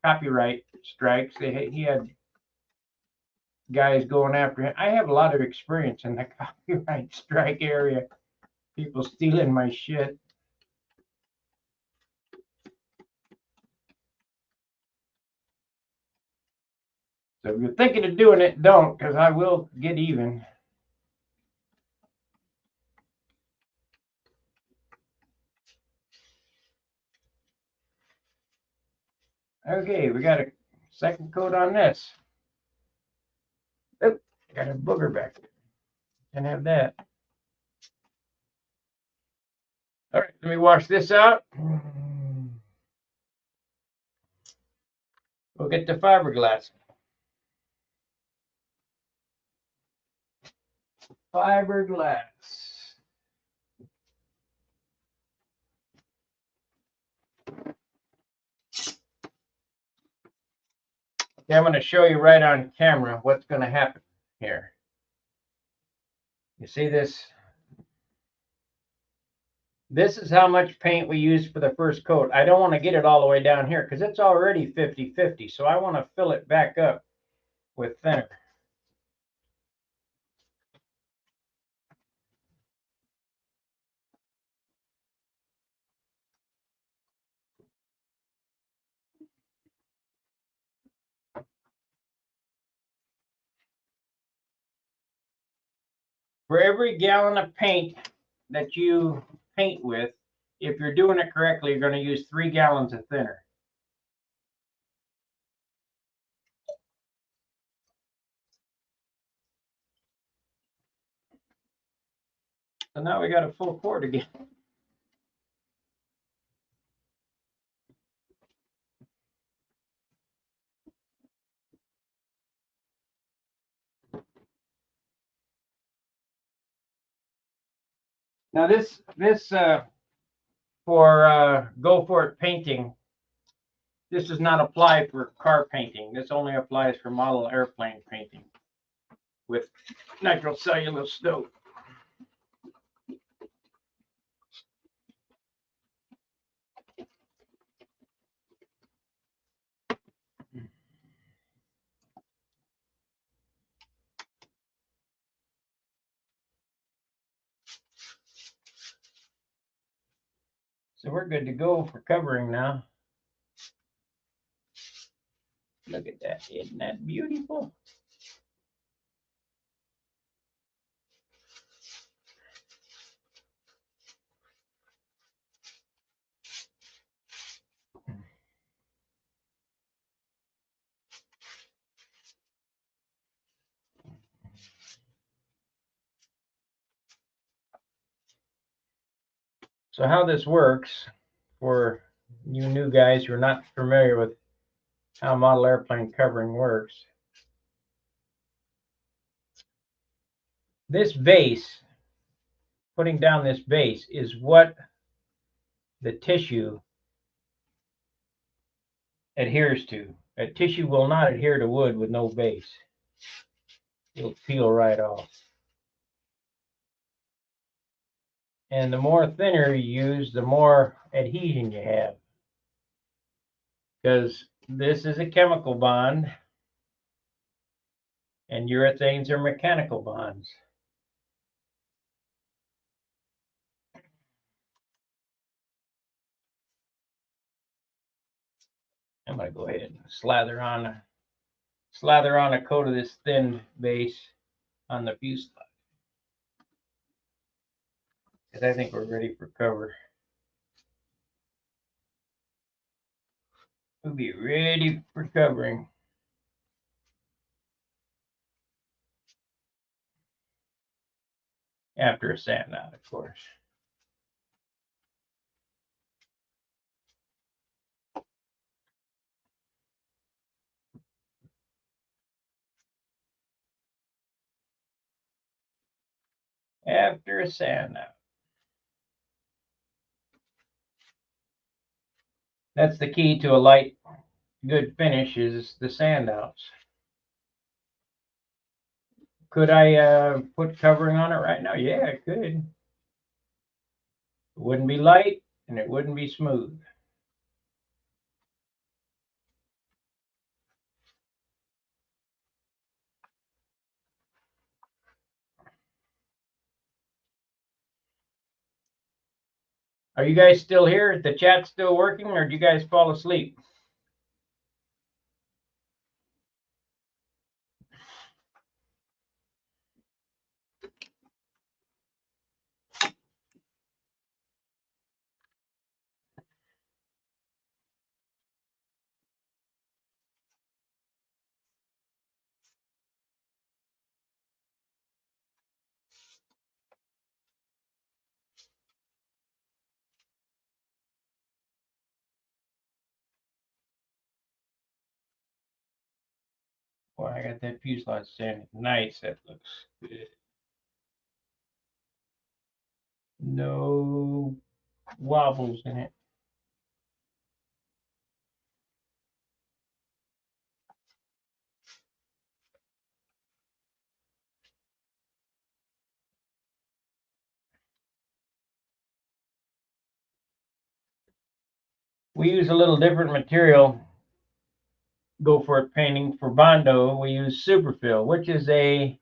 Speaker 1: copyright strikes. He had guys going after him. I have a lot of experience in the copyright strike area. People stealing my shit. So if you're thinking of doing it, don't, because I will get even. Okay, we got a second coat on this. Oh, got a booger back there. Can't have that. All right, let me wash this out. We'll get the fiberglass. Fiberglass. Okay, I'm going to show you right on camera what's going to happen here. You see this? This is how much paint we use for the first coat. I don't want to get it all the way down here because it's already 50-50. So I want to fill it back up with thinner. For every gallon of paint that you paint with, if you're doing it correctly, you're going to use 3 gallons of thinner. So now we got a full quart again. Now this for go for it painting, this does not apply for car painting. This only applies for model airplane painting with nitrocellulose dope. So we're good to go for covering now. Look at that. Isn't that beautiful? So how this works for you new guys who are not familiar with how model airplane covering works. This base, putting down this base, is what the tissue adheres to. A tissue will not adhere to wood with no base. It'll peel right off. And the more thinner you use, the more adhesion you have. Because this is a chemical bond and urethanes are mechanical bonds. I'm going to go ahead and slather on a coat of this thin base on the fuselage. Because I think we're ready for cover. We'll be ready for covering. After a sand out, of course. After a sand out. That's the key to a light, good finish is the sand outs. Could I put covering on it right now? Yeah, I could. It wouldn't be light and it wouldn't be smooth. Are you guys still here? Is the chat still working or do you guys fall asleep? Boy, I got that fuselage sanded nice. That looks good. No wobbles in it. We use a little different material. Go for it painting for Bondo. We use Superfill, which is a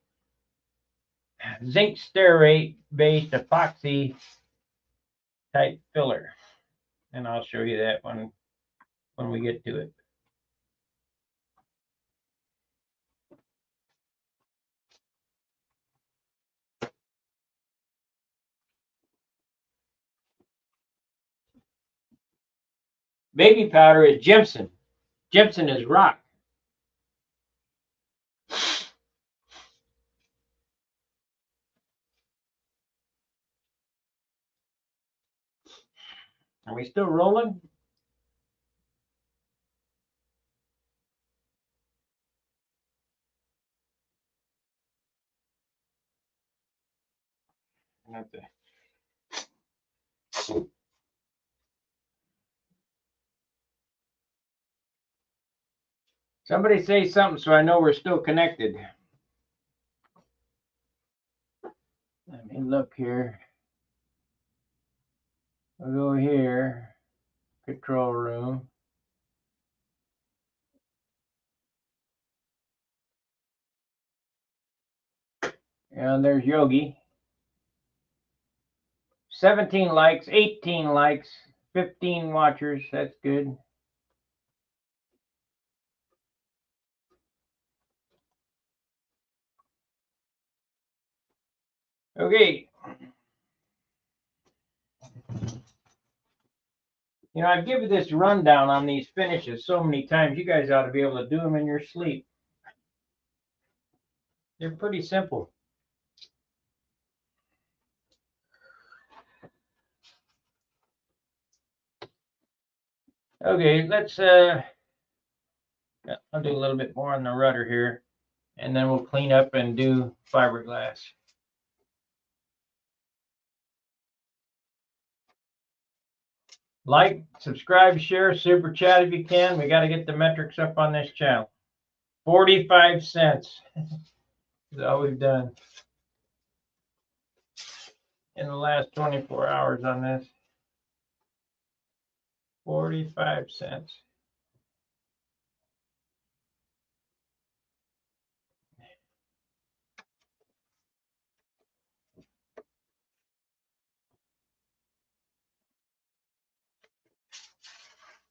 Speaker 1: zinc stearate based epoxy type filler, and I'll show you that when we get to it. Baby powder is gypsum. Gypsum is rock. Are we still rolling? Somebody say something so I know we're still connected. Let me look here. I'll go here, control room. And there's Yogi. 17 likes, 18 likes, 15 watchers. That's good. Okay. You know, I've given this rundown on these finishes so many times. You guys ought to be able to do them in your sleep. They're pretty simple. Okay, let's I'll do a little bit more on the rudder here, and then we'll clean up and do fiberglass. Like, subscribe, share, super chat if you can. We got to get the metrics up on this channel. 45 cents is all we've done in the last 24 hours on this. 45 cents.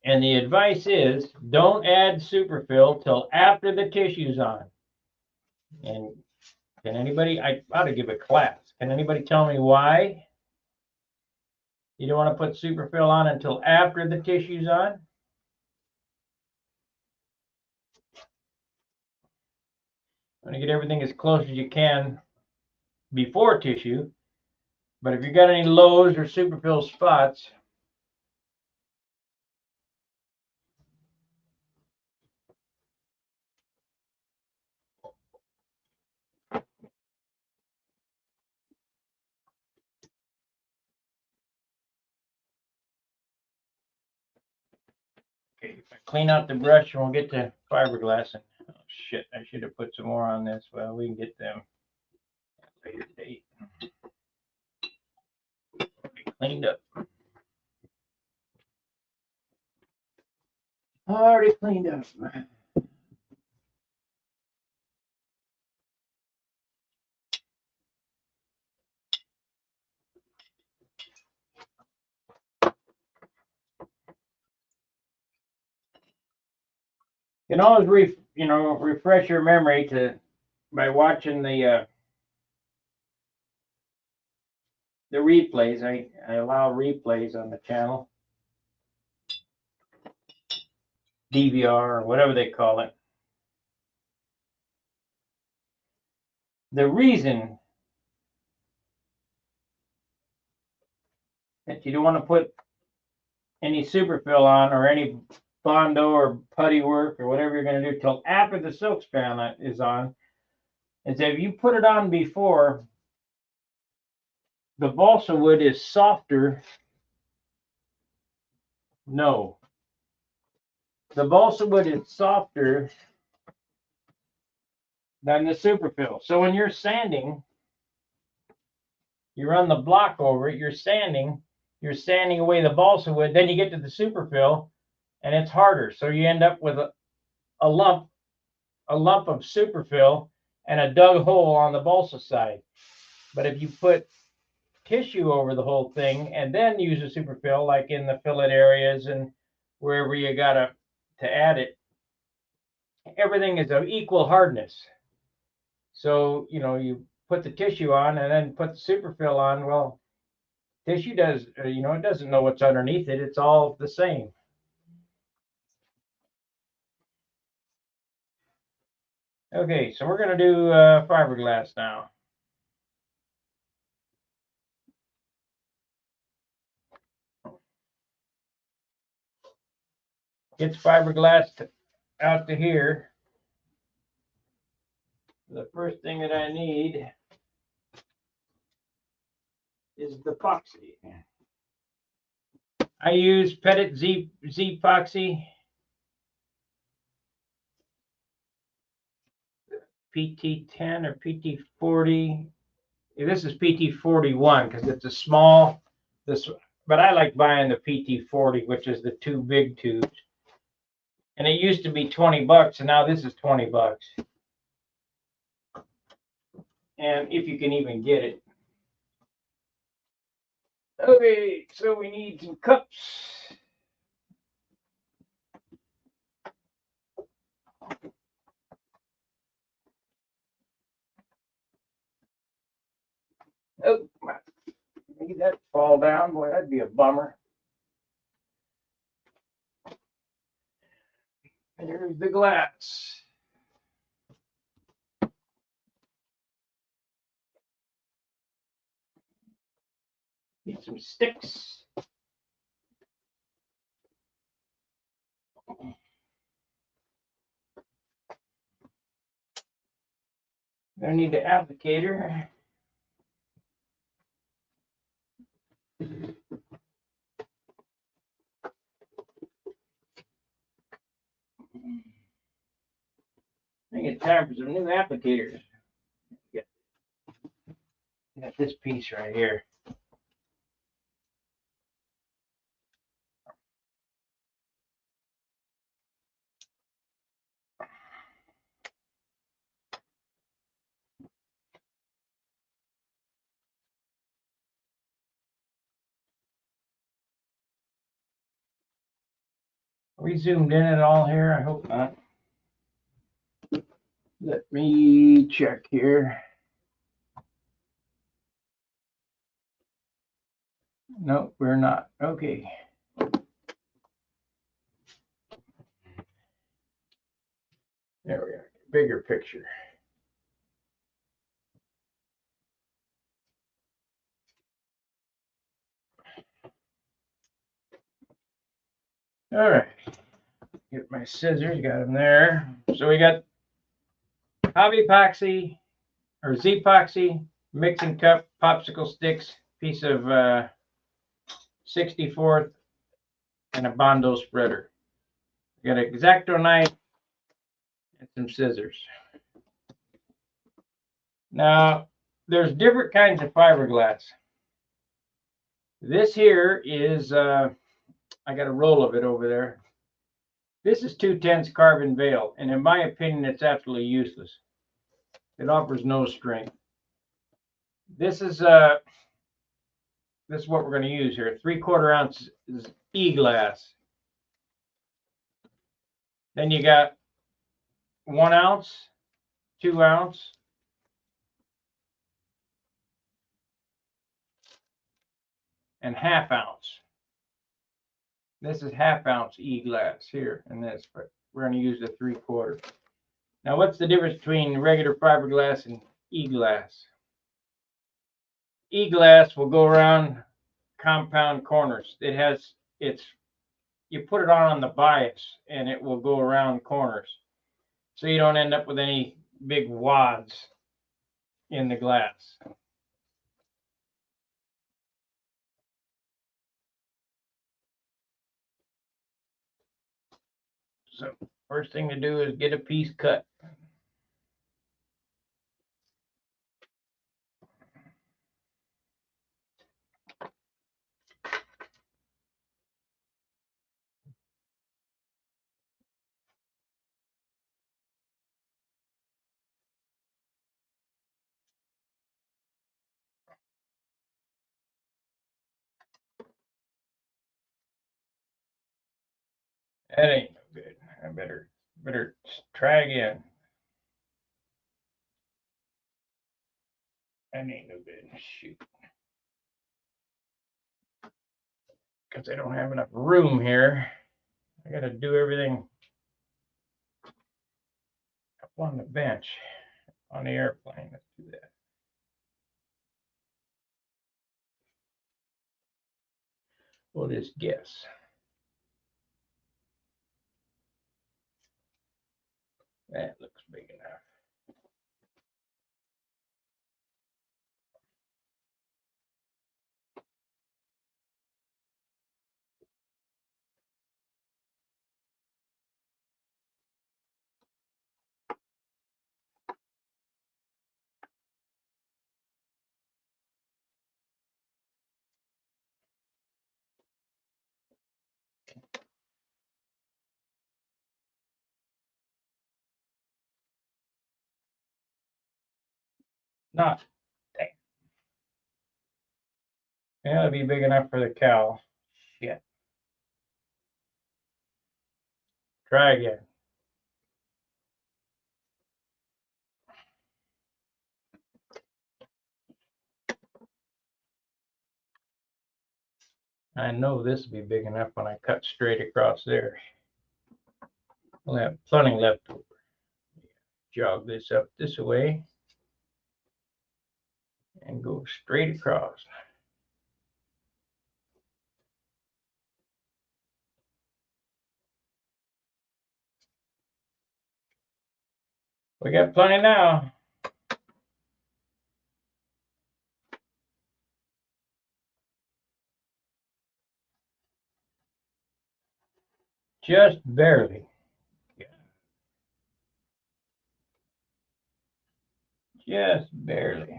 Speaker 1: And the advice is don't add superfill till after the tissue's on. And can anybody, I ought to give a class. Can anybody tell me why you don't want to put superfill on until after the tissue's on? Want to get everything as close as you can before tissue. But if you got any lows or superfill spots, okay, if I clean out the brush and we'll get to fiberglassing. Oh shit, I should have put some more on this. Well, we can get them at a later date. Cleaned up. Already cleaned up. You can always refresh your memory by watching the replays. I allow replays on the channel, DVR or whatever they call it. The reason that you don't want to put any superfill on or any Bondo or putty work or whatever you're going to do till after the silk span is on, is that if you put it on before, the balsa wood is softer. No. The balsa wood is softer than the superfill. So when you're sanding, you run the block over it, you're sanding away the balsa wood, then you get to the superfill and it's harder. So you end up with a lump of superfill and a dug hole on the balsa side. But if you put tissue over the whole thing and then use a superfill, like in the fillet areas and wherever you gotta to add it, everything is of equal hardness. So, you know, you put the tissue on and then put the superfill on. Well, tissue does, you know, it doesn't know what's underneath it. It's all the same. Okay, so we're going to do fiberglass now. It's fiberglass out to here. The first thing that I need is the epoxy. I use Petit Z epoxy, PT10 or PT40. This is PT41 because it's a small. But I like buying the PT40, which is the two big tubes. And it used to be 20 bucks, and now this is 20 bucks. And if you can even get it. Okay, so we need some cups. Oh, maybe that fall down. Boy, that'd be a bummer. Here's the glass. Need some sticks. I need the applicator. I think it's time for some new applicators. Got this piece right here. Are we zoomed in at all here? I hope not. Let me check here. No, we're not. Okay. There we are. Bigger picture. All right. Get my scissors. Got them there. So we got hobby epoxy or Z epoxy, mixing cup, popsicle sticks, piece of 64th, and a Bondo spreader. We got an X-Acto knife and some scissors. Now, there's different kinds of fiberglass. This here is, I got a roll of it over there. This is 2/10 carbon veil, and in my opinion, it's absolutely useless. It offers no strength. This is what we're going to use here. 3/4 ounce e-glass. Then you got 1 ounce, 2 ounce, and 1/2 ounce. This is 1/2 ounce e-glass here in this, but we're going to use the 3/4. Now, what's the difference between regular fiberglass and e-glass? E-glass will go around compound corners. It's you put it on the bias and it will go around corners. So you don't end up with any big wads in the glass. So first thing to do is get a piece cut. That ain't no good. I better try again. That ain't no good. Shoot. Because I don't have enough room here. I gotta do everything up on the bench on the airplane. Let's do that. We'll just guess. That looks big enough. Not. Dang. Yeah, it'll be big enough for the cow. Shit. Try again. I know this will be big enough when I cut straight across there. We'll have plenty left over. Jog this up this way and go straight across. We got plenty now. Just barely. Just barely.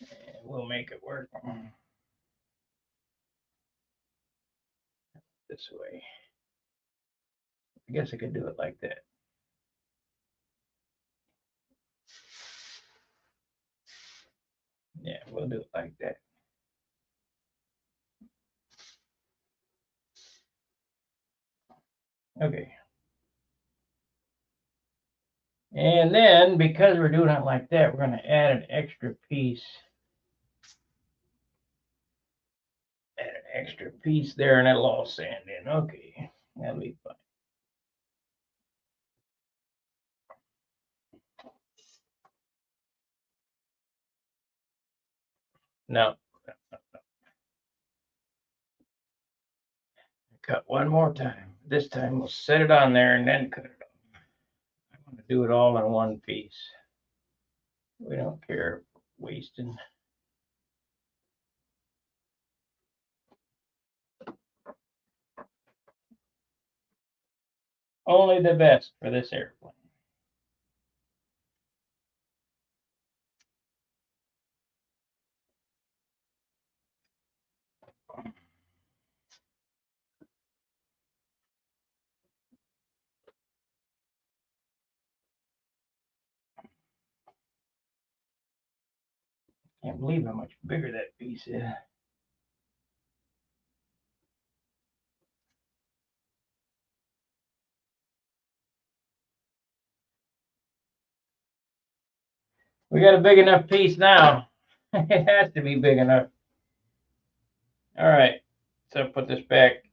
Speaker 1: And we'll make it work. This way. I guess I could do it like that. Yeah, we'll do it like that. Okay. And then, because we're doing it like that, we're going to add an extra piece. Add an extra piece there, and it'll all sand in. Okay, that'll be fine. No. Cut one more time. This time we'll set it on there and then cut it off. I want to do it all in one piece. We don't care wasting. Only the best for this airplane. Can't believe how much bigger that piece is. We got a big enough piece now. It has to be big enough. All right, so put this back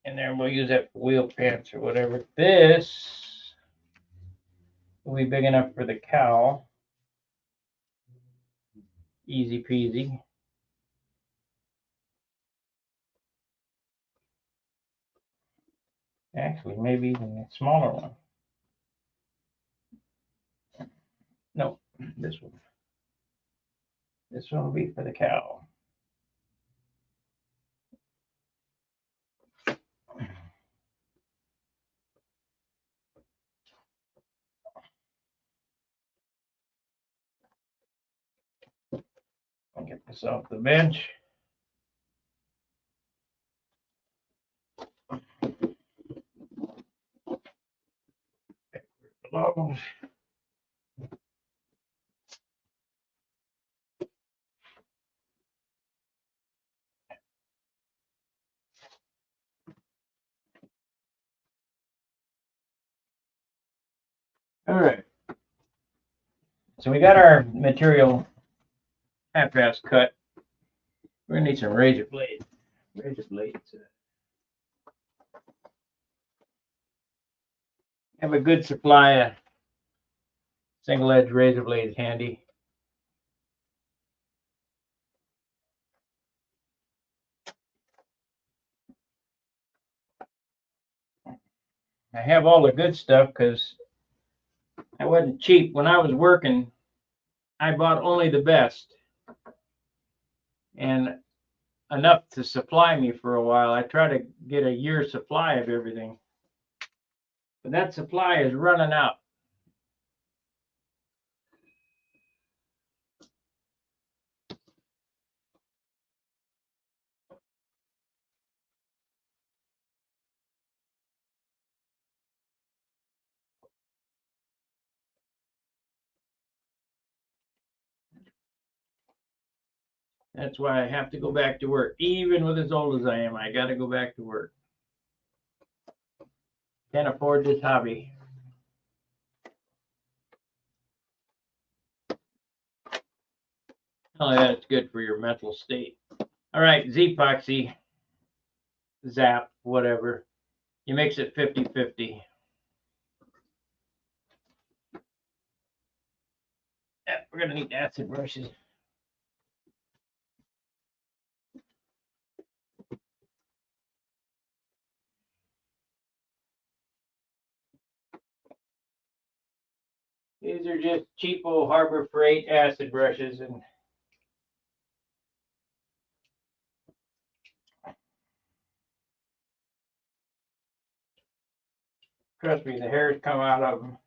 Speaker 1: in there and we'll use that for wheel pants or whatever. This will be big enough for the cow. Easy peasy. Actually, maybe even a smaller one. No, this one. This one will be for the cow. I'll get this off the bench. Belongs. All right. So we got our material half-ass cut. We're gonna need some razor blades. Razor blades. Have a good supply of single-edge razor blades handy. I have all the good stuff because I wasn't cheap. When I was working, I bought only the best and enough to supply me for a while. I try to get a year's supply of everything, but that supply is running out. That's why I have to go back to work. Even with as old as I am, I got to go back to work. Can't afford this hobby. Oh, yeah, it's good for your mental state. All right, Z-Epoxy, Zap, whatever. You mix it 50-50. Yeah, we're going to need acid brushes. These are just cheapo Harbor Freight acid brushes, and trust me, the hairs come out of them.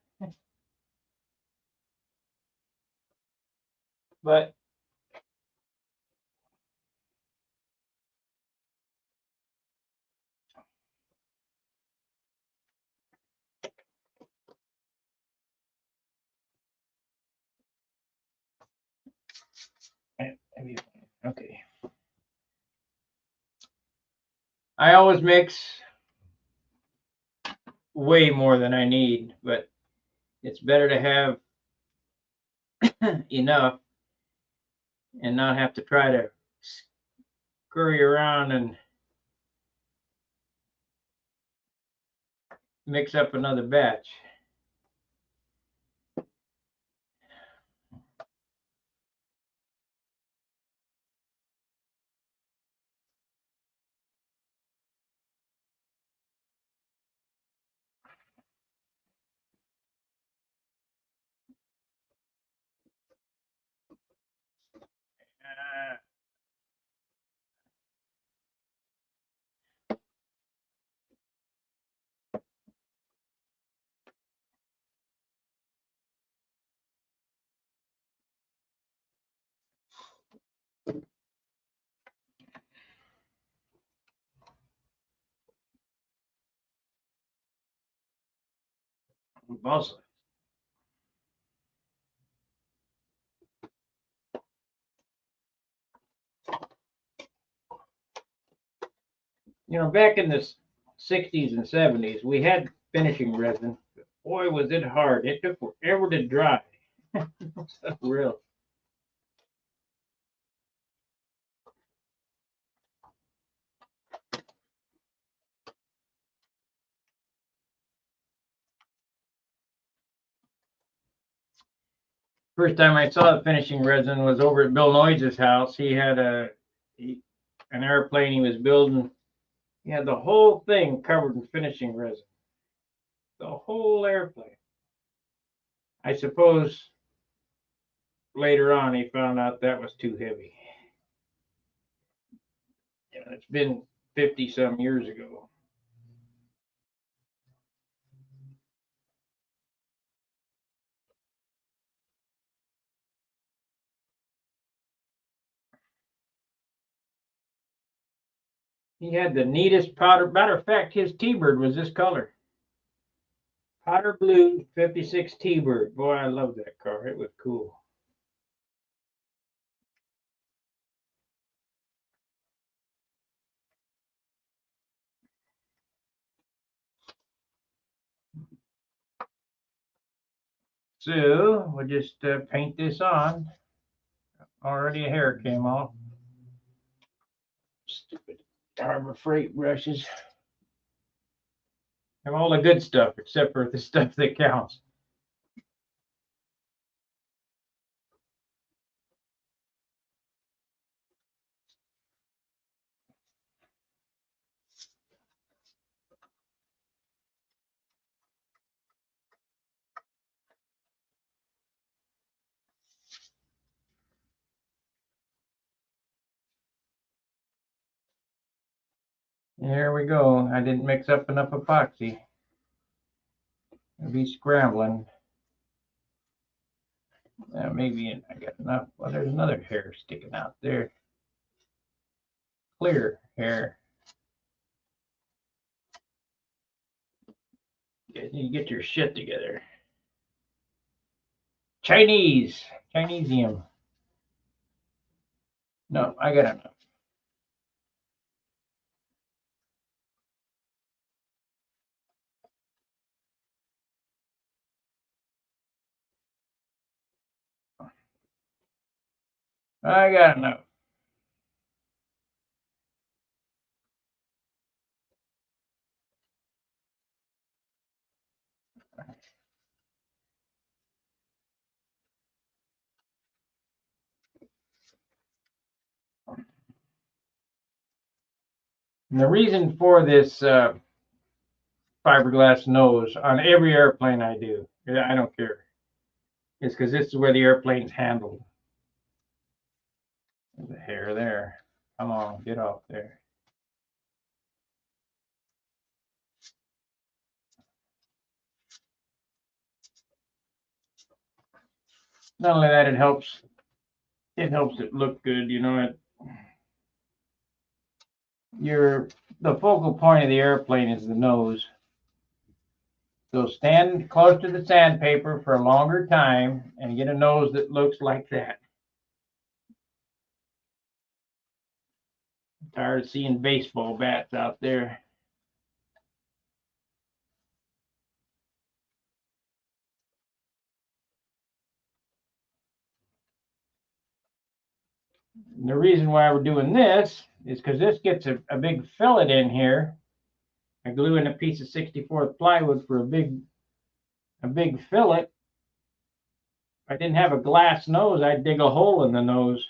Speaker 1: But okay. I always mix way more than I need, but it's better to have enough and not have to try to scurry around and mix up another batch. Also, back in the 60s and 70s, we had finishing resin. Boy, was it hard. It took forever to dry. Real. First time I saw the finishing resin was over at Bill Noyes' house. He had an airplane he was building You had the whole thing covered in finishing resin. The whole airplane. I suppose later on he found out that was too heavy. Yeah, it's been 50 some years ago. He had the neatest powder. Matter of fact, his T-Bird was this color. Powder blue 56 T-Bird. Boy, I love that car. It was cool. So we'll just paint this on. Already a hair came off. Stupid Harbor Freight brushes. Have all the good stuff except for the stuff that counts. There we go. I didn't mix up enough epoxy. I'll be scrambling. Maybe I got enough. Well, there's another hair sticking out there. Clear hair. You get your shit together. Chinesium. No, I got enough. I got enough. And the reason for this fiberglass nose on every airplane I do, I don't care, is because this is where the airplane's handled. There's the hair there. Come on, get off there. Not only that, it helps it look good, you know. The focal point of the airplane is the nose. So stand close to the sandpaper for a longer time and get a nose that looks like that. I'm tired of seeing baseball bats out there. And the reason why we're doing this is because this gets a big fillet in here. I glue in a piece of 64th plywood for a big fillet. If I didn't have a glass nose, I'd dig a hole in the nose.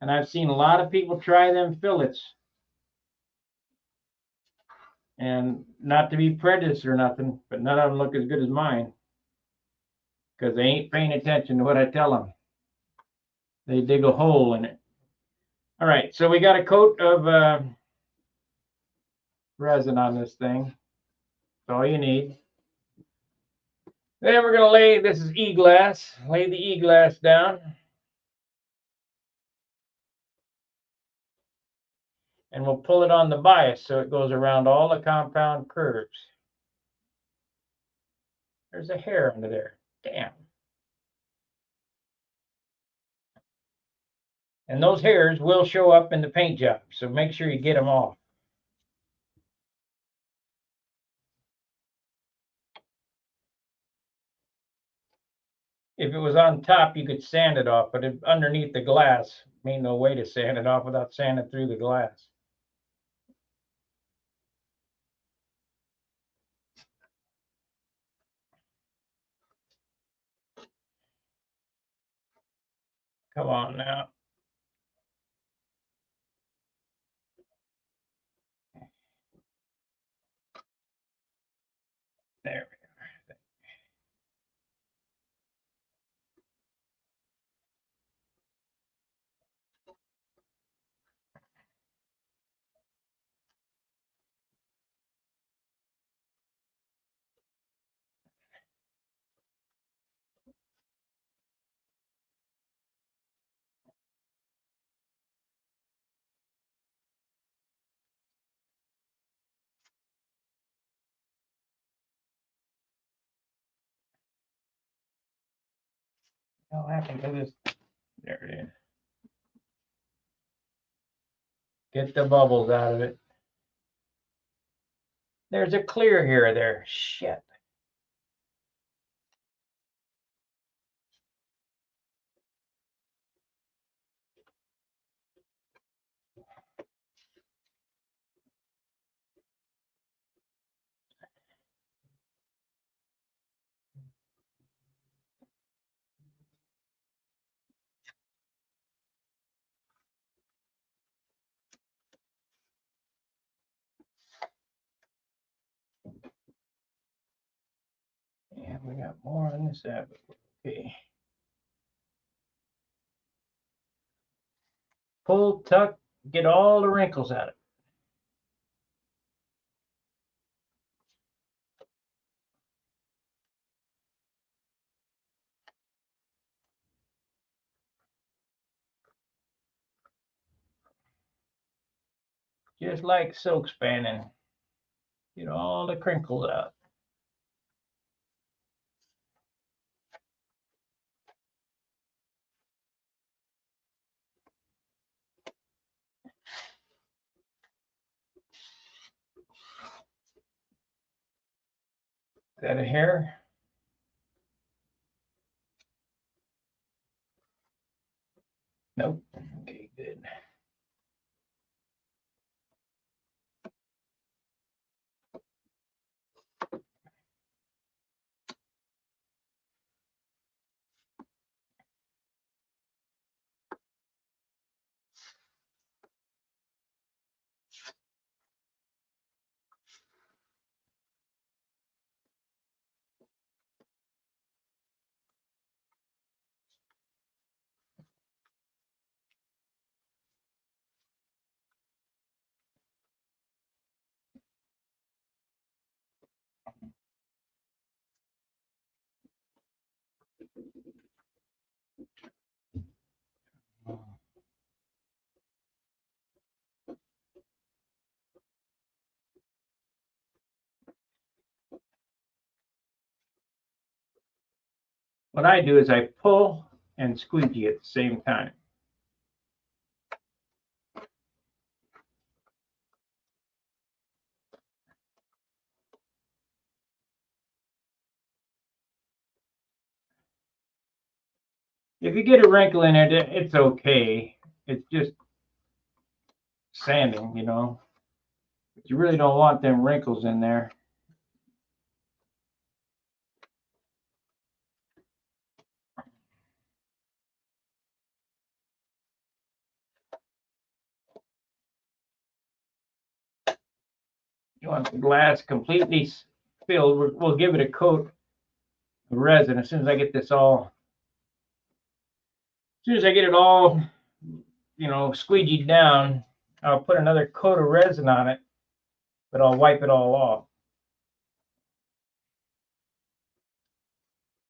Speaker 1: And I've seen a lot of people try them fillets. And not to be prejudiced or nothing, but none of them look as good as mine. Because they ain't paying attention to what I tell them. They dig a hole in it. All right, so we got a coat of resin on this thing. That's all you need. Then we're going to lay, this is E-glass, lay the E-glass down. And we'll pull it on the bias so it goes around all the compound curves. There's a hair under there. Damn. And those hairs will show up in the paint job, so make sure you get them off. If it was on top, you could sand it off, but underneath the glass, ain't no way to sand it off without sanding through the glass. Come on now. What happened to this? There it is. Get the bubbles out of it. There's a clear here there. Shit. Yeah, we got more on this side. Okay. Pull, tuck, get all the wrinkles out of it. Just like silk spanning. Get all the crinkles out. Is that a hair? Nope. Okay, good. What I do is I pull and squeegee at the same time. If you get a wrinkle in it, it's okay. It's just sanding, you know. But you really don't want them wrinkles in there. You want the glass completely filled. We'll give it a coat of resin as soon as I get this all. As soon as I get it all, you know, squeegeed down, I'll put another coat of resin on it, but I'll wipe it all off.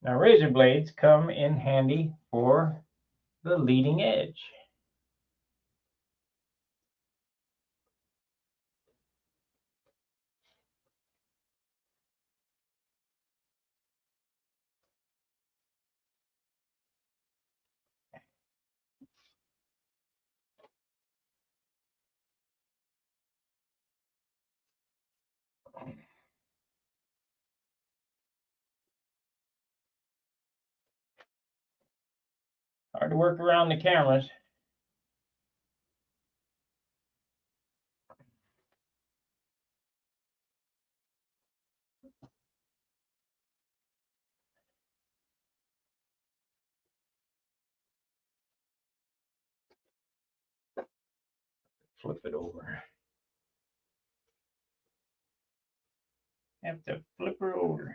Speaker 1: Now, razor blades come in handy for the leading edge. Hard to work around the cameras. Flip it over. Have to flip her over.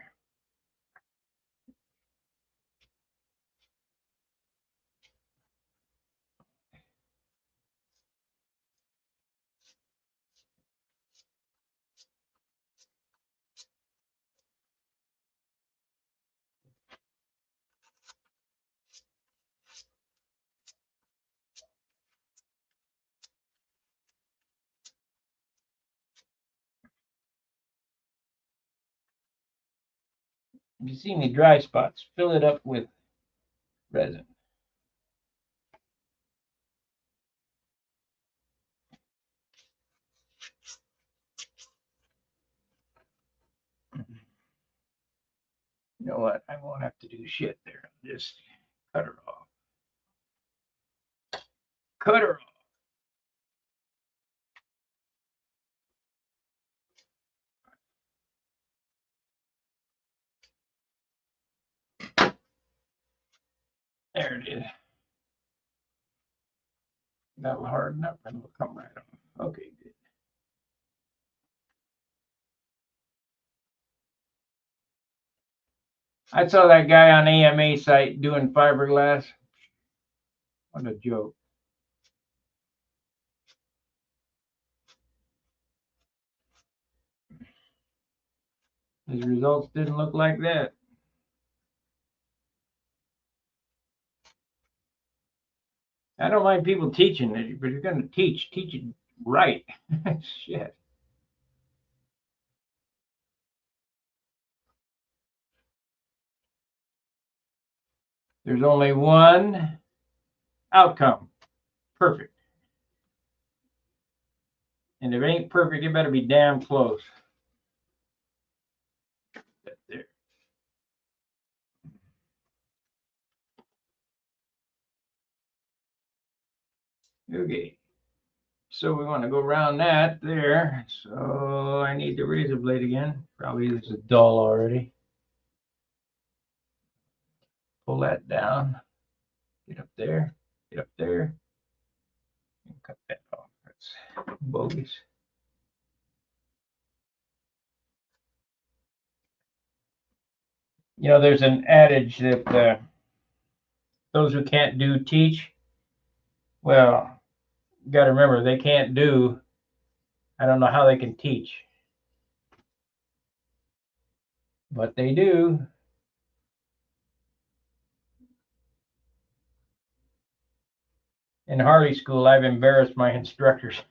Speaker 1: If you see any dry spots, fill it up with resin. You know what? I won't have to do shit there. Just cut her off. Cut her off. There it is. That'll harden up and it'll come right off. Okay, good. I saw that guy on AMA site doing fiberglass. What a joke. His results didn't look like that. I don't mind people teaching it, but if you're going to teach it right. Shit. There's only one outcome. Perfect. And if it ain't perfect, it better be damn close. There. Okay. So we want to go around that there. So I need the razor blade again. Probably this is dull already. Pull that down. Get up there. Get up there. And cut that off. That's bogus. You know, there's an adage that those who can't do teach. Well, you got to remember, they can't do. I don't know how they can teach. But they do. In Harley school, I've embarrassed my instructors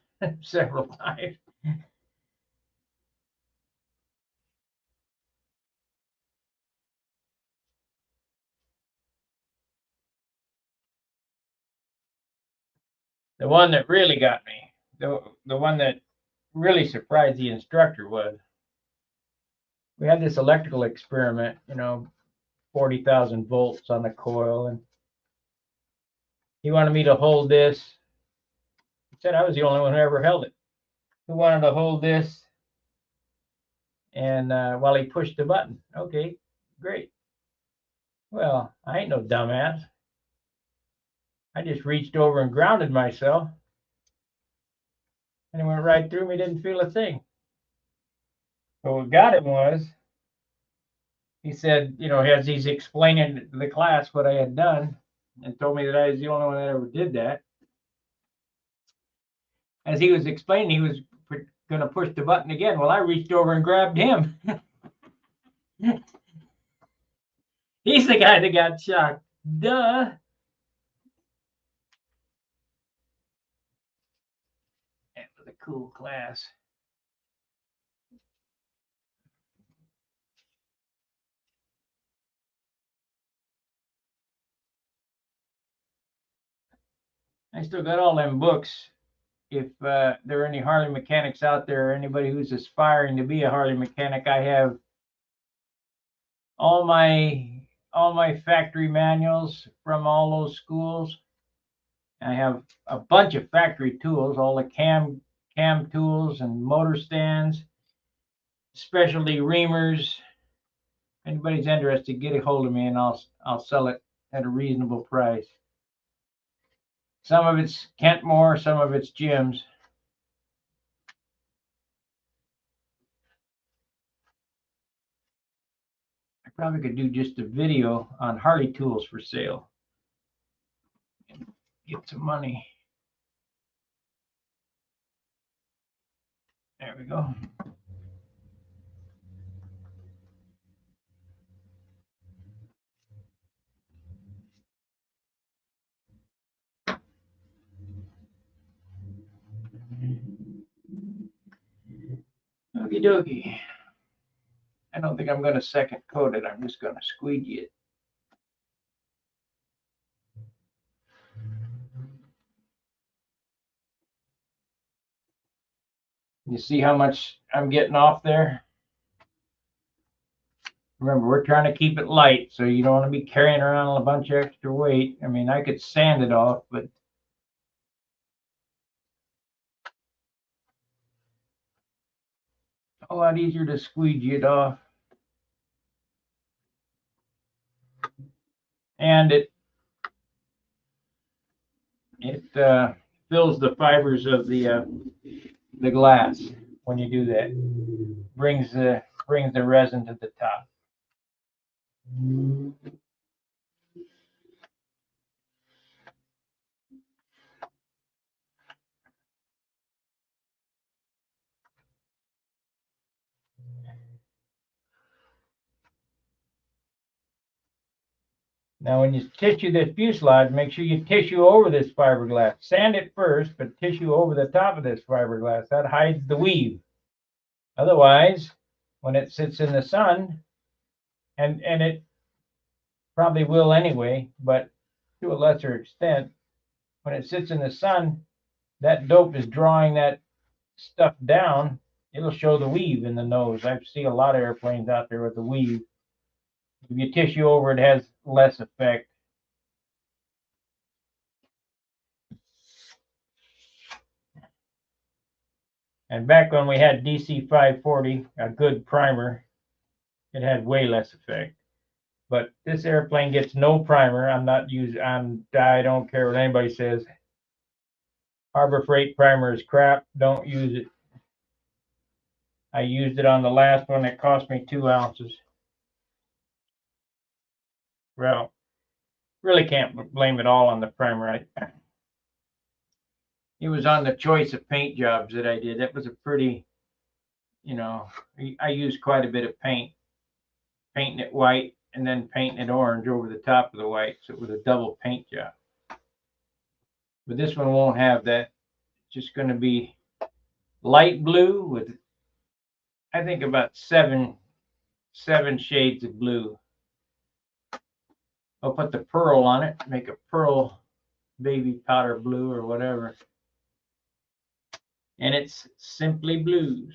Speaker 1: several times. The one that really got me, the one that really surprised the instructor was, we had this electrical experiment, 40,000 volts on the coil, and he wanted me to hold this. He said I was the only one who ever held it. He wanted to hold this, and while he pushed the button. Okay, great. Well, I ain't no dumbass. I just reached over and grounded myself, and it went right through me, didn't feel a thing. But what got him was, he said, as he's explaining to the class what I had done, and told me that I was the only one that ever did that. As he was explaining, he was going to push the button again. Well, I reached over and grabbed him. He's the guy that got shocked. Duh. That was a cool class. I still got all them books. If there are any Harley mechanics out there, or anybody who's aspiring to be a Harley mechanic, I have all my factory manuals from all those schools. I have a bunch of factory tools, all the cam tools and motor stands, specialty reamers. If anybody's interested, get a hold of me and I'll sell it at a reasonable price. Some of it's Kentmore, some of it's Jim's. I probably could do just a video on Harley tools for sale and get some money. There we go. Okie dokie. I don't think I'm going to second coat it. I'm just going to squeegee it. You see how much I'm getting off there? Remember, we're trying to keep it light, so you don't want to be carrying around a bunch of extra weight. I mean, I could sand it off, but a lot easier to squeegee it off. And it fills the fibers of the glass when you do that. Brings the resin to the top. Now, when you tissue this fuselage, make sure you tissue over this fiberglass. Sand it first, but tissue over the top of this fiberglass. That hides the weave. Otherwise, when it sits in the sun, and it probably will anyway, but to a lesser extent, when it sits in the sun, that dope is drawing that stuff down. It'll show the weave in the nose. I've seen a lot of airplanes out there with the weave. If you tissue over, it has less effect. And back when we had DC 540, a good primer, it had way less effect. But this airplane gets no primer. I don't care what anybody says. Harbor Freight primer is crap. Don't use it. I used it on the last one. It cost me 2 ounces. Well, really can't blame it all on the primer. It was on the choice of paint jobs that I did. That was a pretty, I used quite a bit of paint, painting it white and then painting it orange over the top of the white. So it was a double paint job. But this one won't have that. It's just going to be light blue with, I think, about seven shades of blue. I'll put the pearl on it, make a pearl baby powder blue or whatever. And it's simply blues.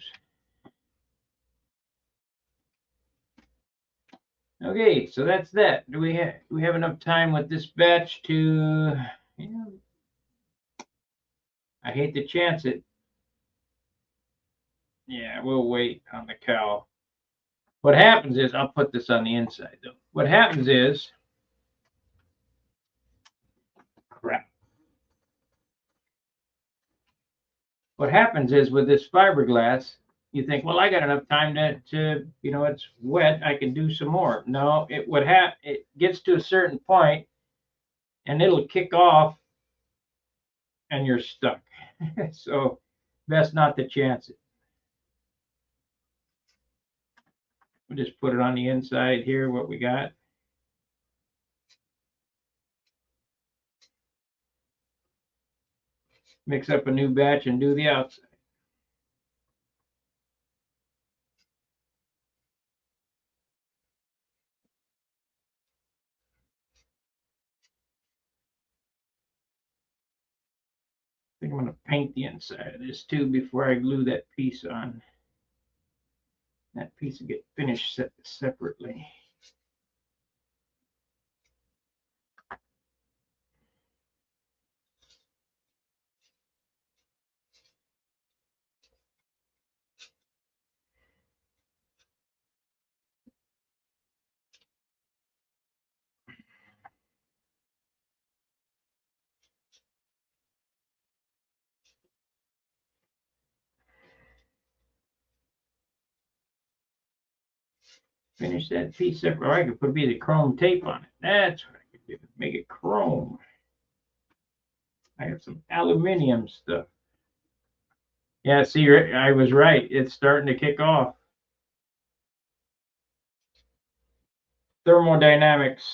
Speaker 1: Okay, so that's that. Do we have enough time with this batch to, I hate to chance it. Yeah, we'll wait on the cowl. What happens is, I'll put this on the inside though. What happens is, crap. What happens is with this fiberglass, you think, well, I got enough time to it's wet, I can do some more. No, it gets to a certain point and it'll kick off and you're stuck. So best not to chance it. We'll just put it on the inside here, what we got. Mix up a new batch and do the outside. I think I'm going to paint the inside of this too before I glue that piece on. That piece will get finished separately. Finish that piece separate. Or I could put a piece of chrome tape on it. That's what I could do. Make it chrome. I got some aluminum stuff. Yeah, see, I was right. It's starting to kick off. Thermodynamics.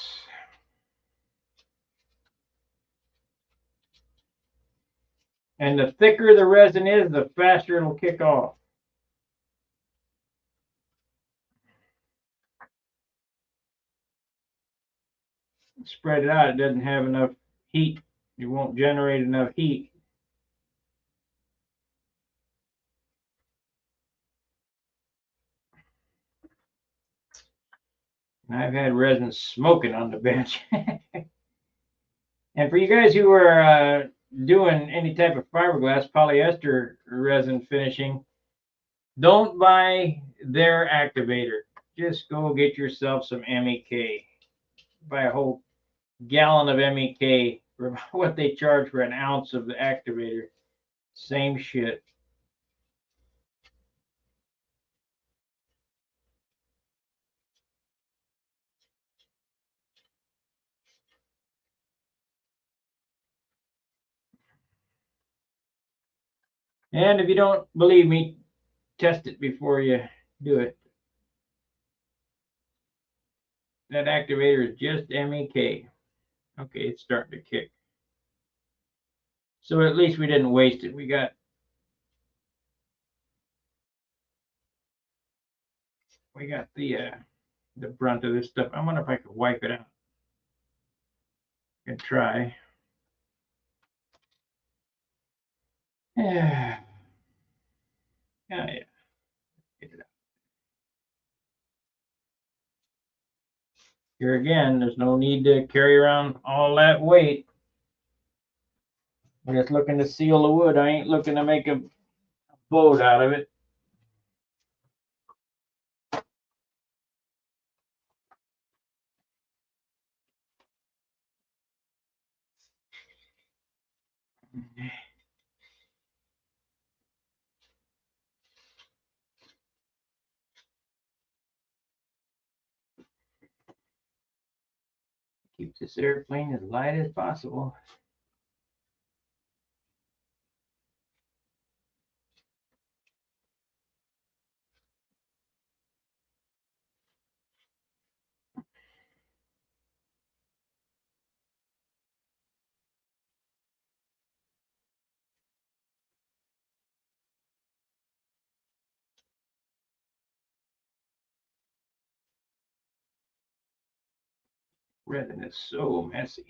Speaker 1: And the thicker the resin is, the faster it'll kick off. Spread it out. It doesn't have enough heat. It won't generate enough heat. I've had resin smoking on the bench. And for you guys who are doing any type of fiberglass polyester resin finishing, don't buy their activator. Just go get yourself some MEK. Buy a whole gallon of MEK for what they charge for an ounce of the activator. Same shit. And if you don't believe me, test it before you do it. That activator is just MEK. Okay, it's starting to kick. So at least we didn't waste it. We got the brunt of this stuff. I wonder if I could wipe it out. I can try. Yeah. Yeah. Get it out. Here again, there's no need to carry around all that weight. I'm just looking to seal the wood. I ain't looking to make a boat out of it. Keep this airplane as light as possible. Resin is so messy.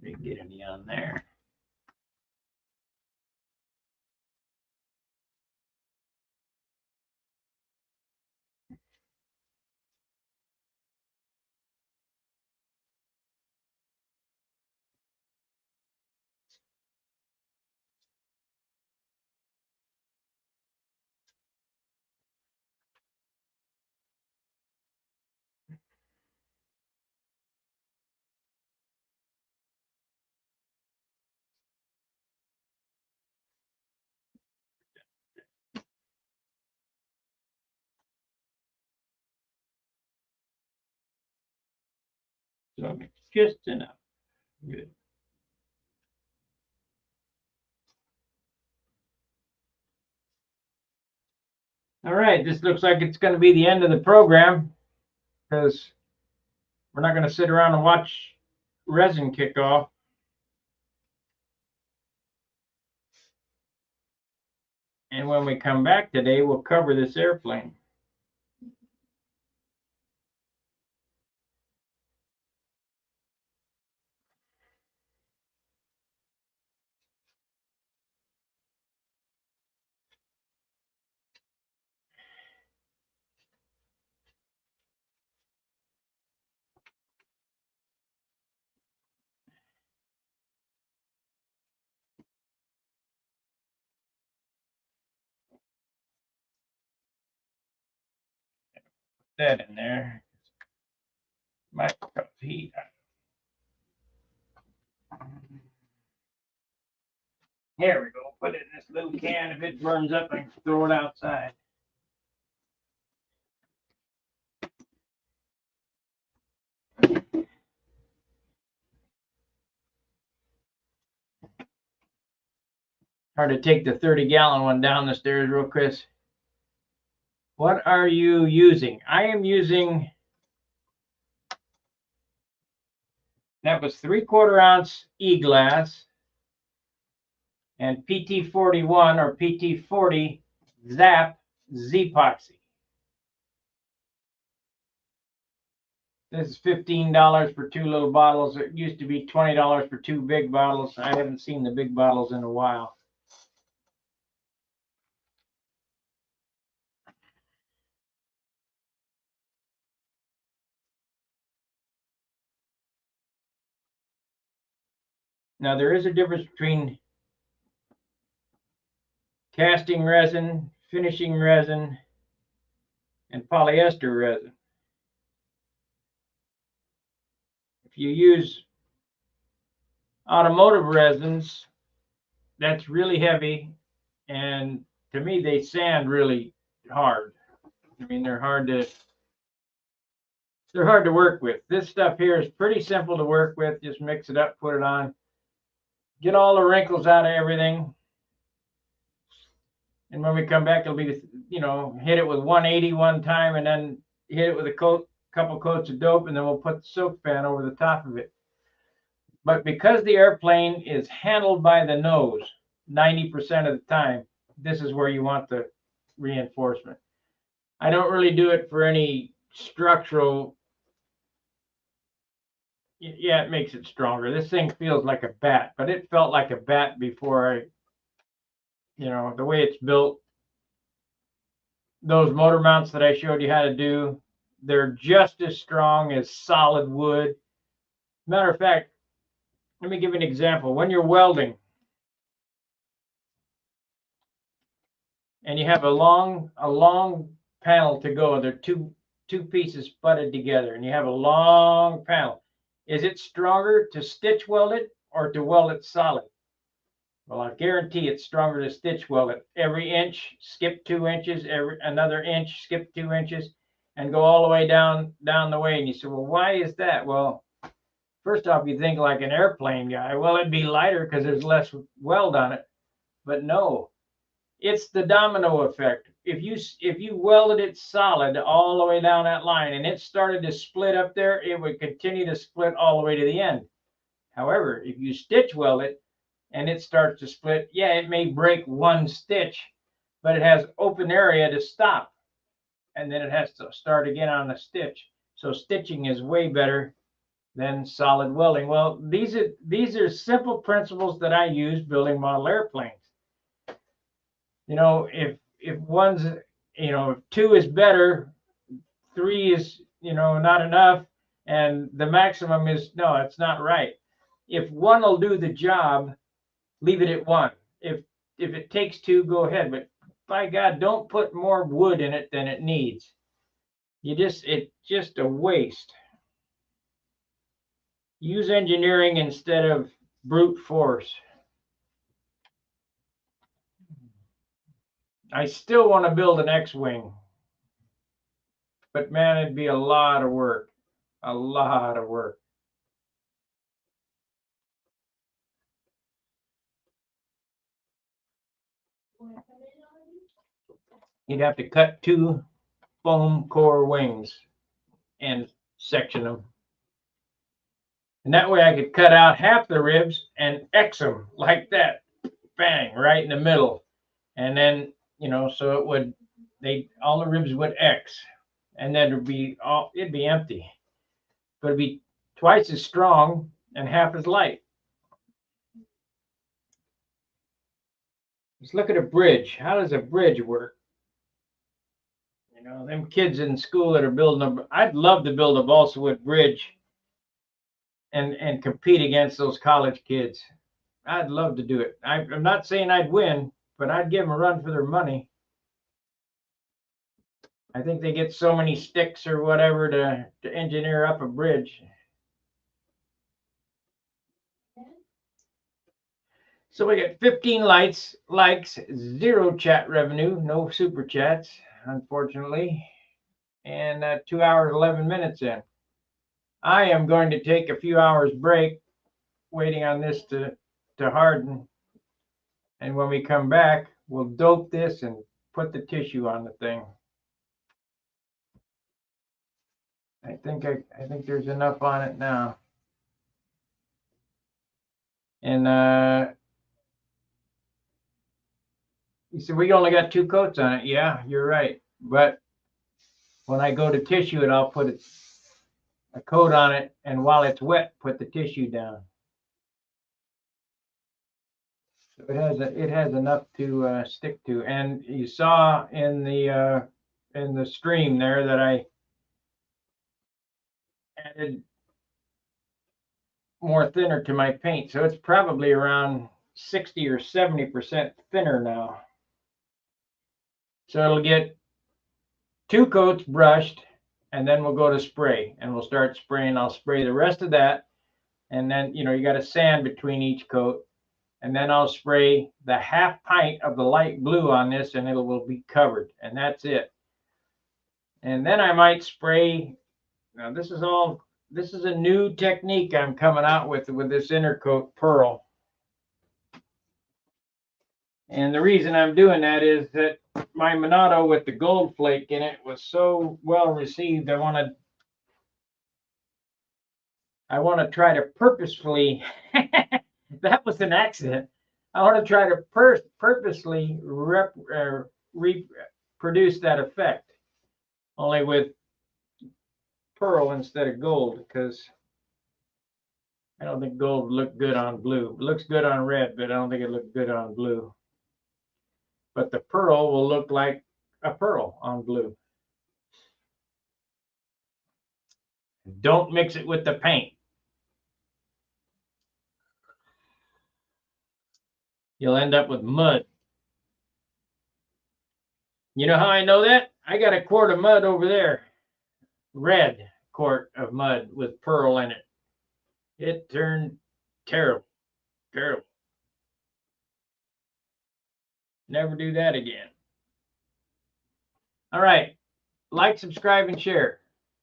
Speaker 1: Didn't get any on there. So just enough. Good. All right, this looks like it's going to be the end of the program because we're not going to sit around and watch resin kick off. And when we come back today, we'll cover this airplane. That in there might cause heat. Here we go. Put it in this little can. If it burns up, I can throw it outside. Hard to take the 30-gallon one down the stairs real quick. What are you using? I am using, that was 3/4 ounce e-glass and PT41 or PT40 Zap Z-Epoxy. This is $15 for 2 little bottles. It used to be $20 for 2 big bottles. I haven't seen the big bottles in a while. Now there is a difference between casting resin, finishing resin, and polyester resin. If you use automotive resins, that's really heavy, and to me they sand really hard. I mean, they're hard to work with. This stuff here is pretty simple to work with. Just mix it up, put it on, get all the wrinkles out of everything. And when we come back, it'll be, you know, hit it with 180 one time and then hit it with a couple coats of dope, and then we'll put the silk pan over the top of it. But because the airplane is handled by the nose 90% of the time, this is where you want the reinforcement. I don't really do it for any structural. Yeah, it makes it stronger. This thing feels like a bat, but it felt like a bat before I, you know, the way it's built. Those motor mounts that I showed you how to do, they're just as strong as solid wood. Matter of fact, let me give you an example. When you're welding and you have a long panel to go, and they're two pieces butted together, and you have a long panel, is it stronger to stitch weld it or to weld it solid? Well, I guarantee it's stronger to stitch weld it. Every inch, skip 2 inches, another inch, skip 2 inches, and go all the way down the way. And you say, well, why is that? Well, first off, you think like an airplane guy. Well, it'd be lighter because there's less weld on it. But no, it's the domino effect. If you welded it solid all the way down that line and it started to split up there, it would continue to split all the way to the end. However, if you stitch weld it and it starts to split, yeah, it may break one stitch, but it has open area to stop, and then it has to start again on the stitch. So stitching is way better than solid welding. Well, these are simple principles that I use building model airplanes. You know, if one's, you know, if 2 is better, 3 is, you know, not enough, and the maximum is, no, it's not right. If 1 will do the job, leave it at 1. If it takes 2, go ahead. But by God, don't put more wood in it than it needs. It's just a waste. Use engineering instead of brute force. I still want to build an X-wing, but man, it'd be a lot of work. A lot of work. You'd have to cut 2 foam core wings and section them. And that way I could cut out half the ribs and X them like that. Bang, right in the middle. And then, you know, so it would, all the ribs would X. And then it'd be empty. But it'd be twice as strong and half as light. Let's look at a bridge. How does a bridge work? You know, them kids in school that are building I'd love to build a balsa wood bridge and compete against those college kids. I'd love to do it. I'm not saying I'd win, but I'd give them a run for their money. I think they get so many sticks or whatever to engineer up a bridge. So we got 15 likes, 0 chat revenue, no super chats, unfortunately, and 2 hours, 11 minutes in. I am going to take a few hours break, waiting on this to harden. And when we come back, we'll dope this and put the tissue on the thing. I think there's enough on it now. And you said we only got 2 coats on it. Yeah, you're right. But when I go to tissue it, I'll put a coat on it, and while it's wet, put the tissue down. So it has enough to stick to. And you saw in the stream there that I added more thinner to my paint. So it's probably around 60 or 70% thinner now. So it'll get 2 coats brushed, and then we'll go to spray, and we'll start spraying. I'll spray the rest of that, and then, you know, you got to sand between each coat, and then I'll spray the half pint of the light blue on this, and it will be covered, and that's it. And then I might spray. Now this is a new technique I'm coming out with this intercoat pearl. And the reason I'm doing that is that my Monado with the gold flake in it was so well received. I want to try to purposefully that was an accident. I want to try to purposely reproduce that effect, only with pearl instead of gold, because I don't think gold would look good on blue. It looks good on red, but I don't think it looks good on blue. But the pearl will look like a pearl on blue. Don't mix it with the paint. You'll end up with mud. You know how I know that? I got a quart of mud over there. Red quart of mud with pearl in it. It turned terrible. Terrible. Never do that again. All right. Like, subscribe, and share.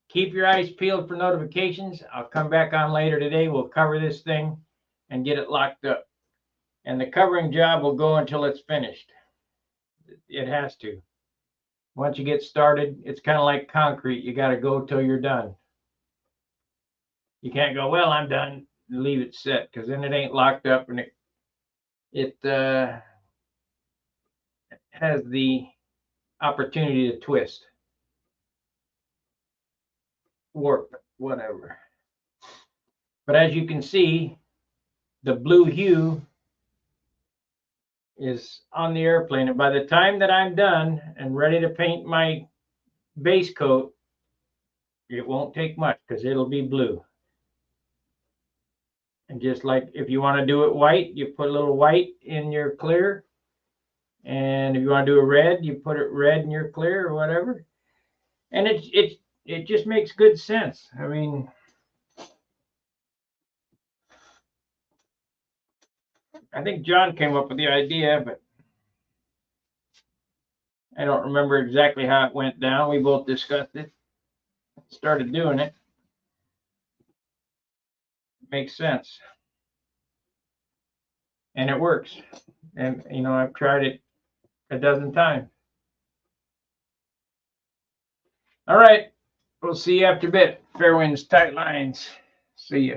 Speaker 1: Keep your eyes peeled for notifications. I'll come back on later today. We'll cover this thing and get it locked up. And the covering job will go until it's finished. It has to. Once you get started, it's kind of like concrete. You got to go till you're done. You can't go, well, I'm done, and leave it set, because then it ain't locked up, and it has the opportunity to twist, warp, whatever. But as you can see, the blue hue is on the airplane, and by the time that I'm done and ready to paint my base coat, it won't take much, because it'll be blue. And just like if you want to do it white, you put a little white in your clear, and if you want to do a red, you put it red in your clear or whatever. And it just makes good sense. I mean, I think John came up with the idea, but I don't remember exactly how it went down. We both discussed it, started doing it. Makes sense. And it works. And, you know, I've tried it a dozen times. All right. We'll see you after a bit. Fair winds, tight lines. See ya.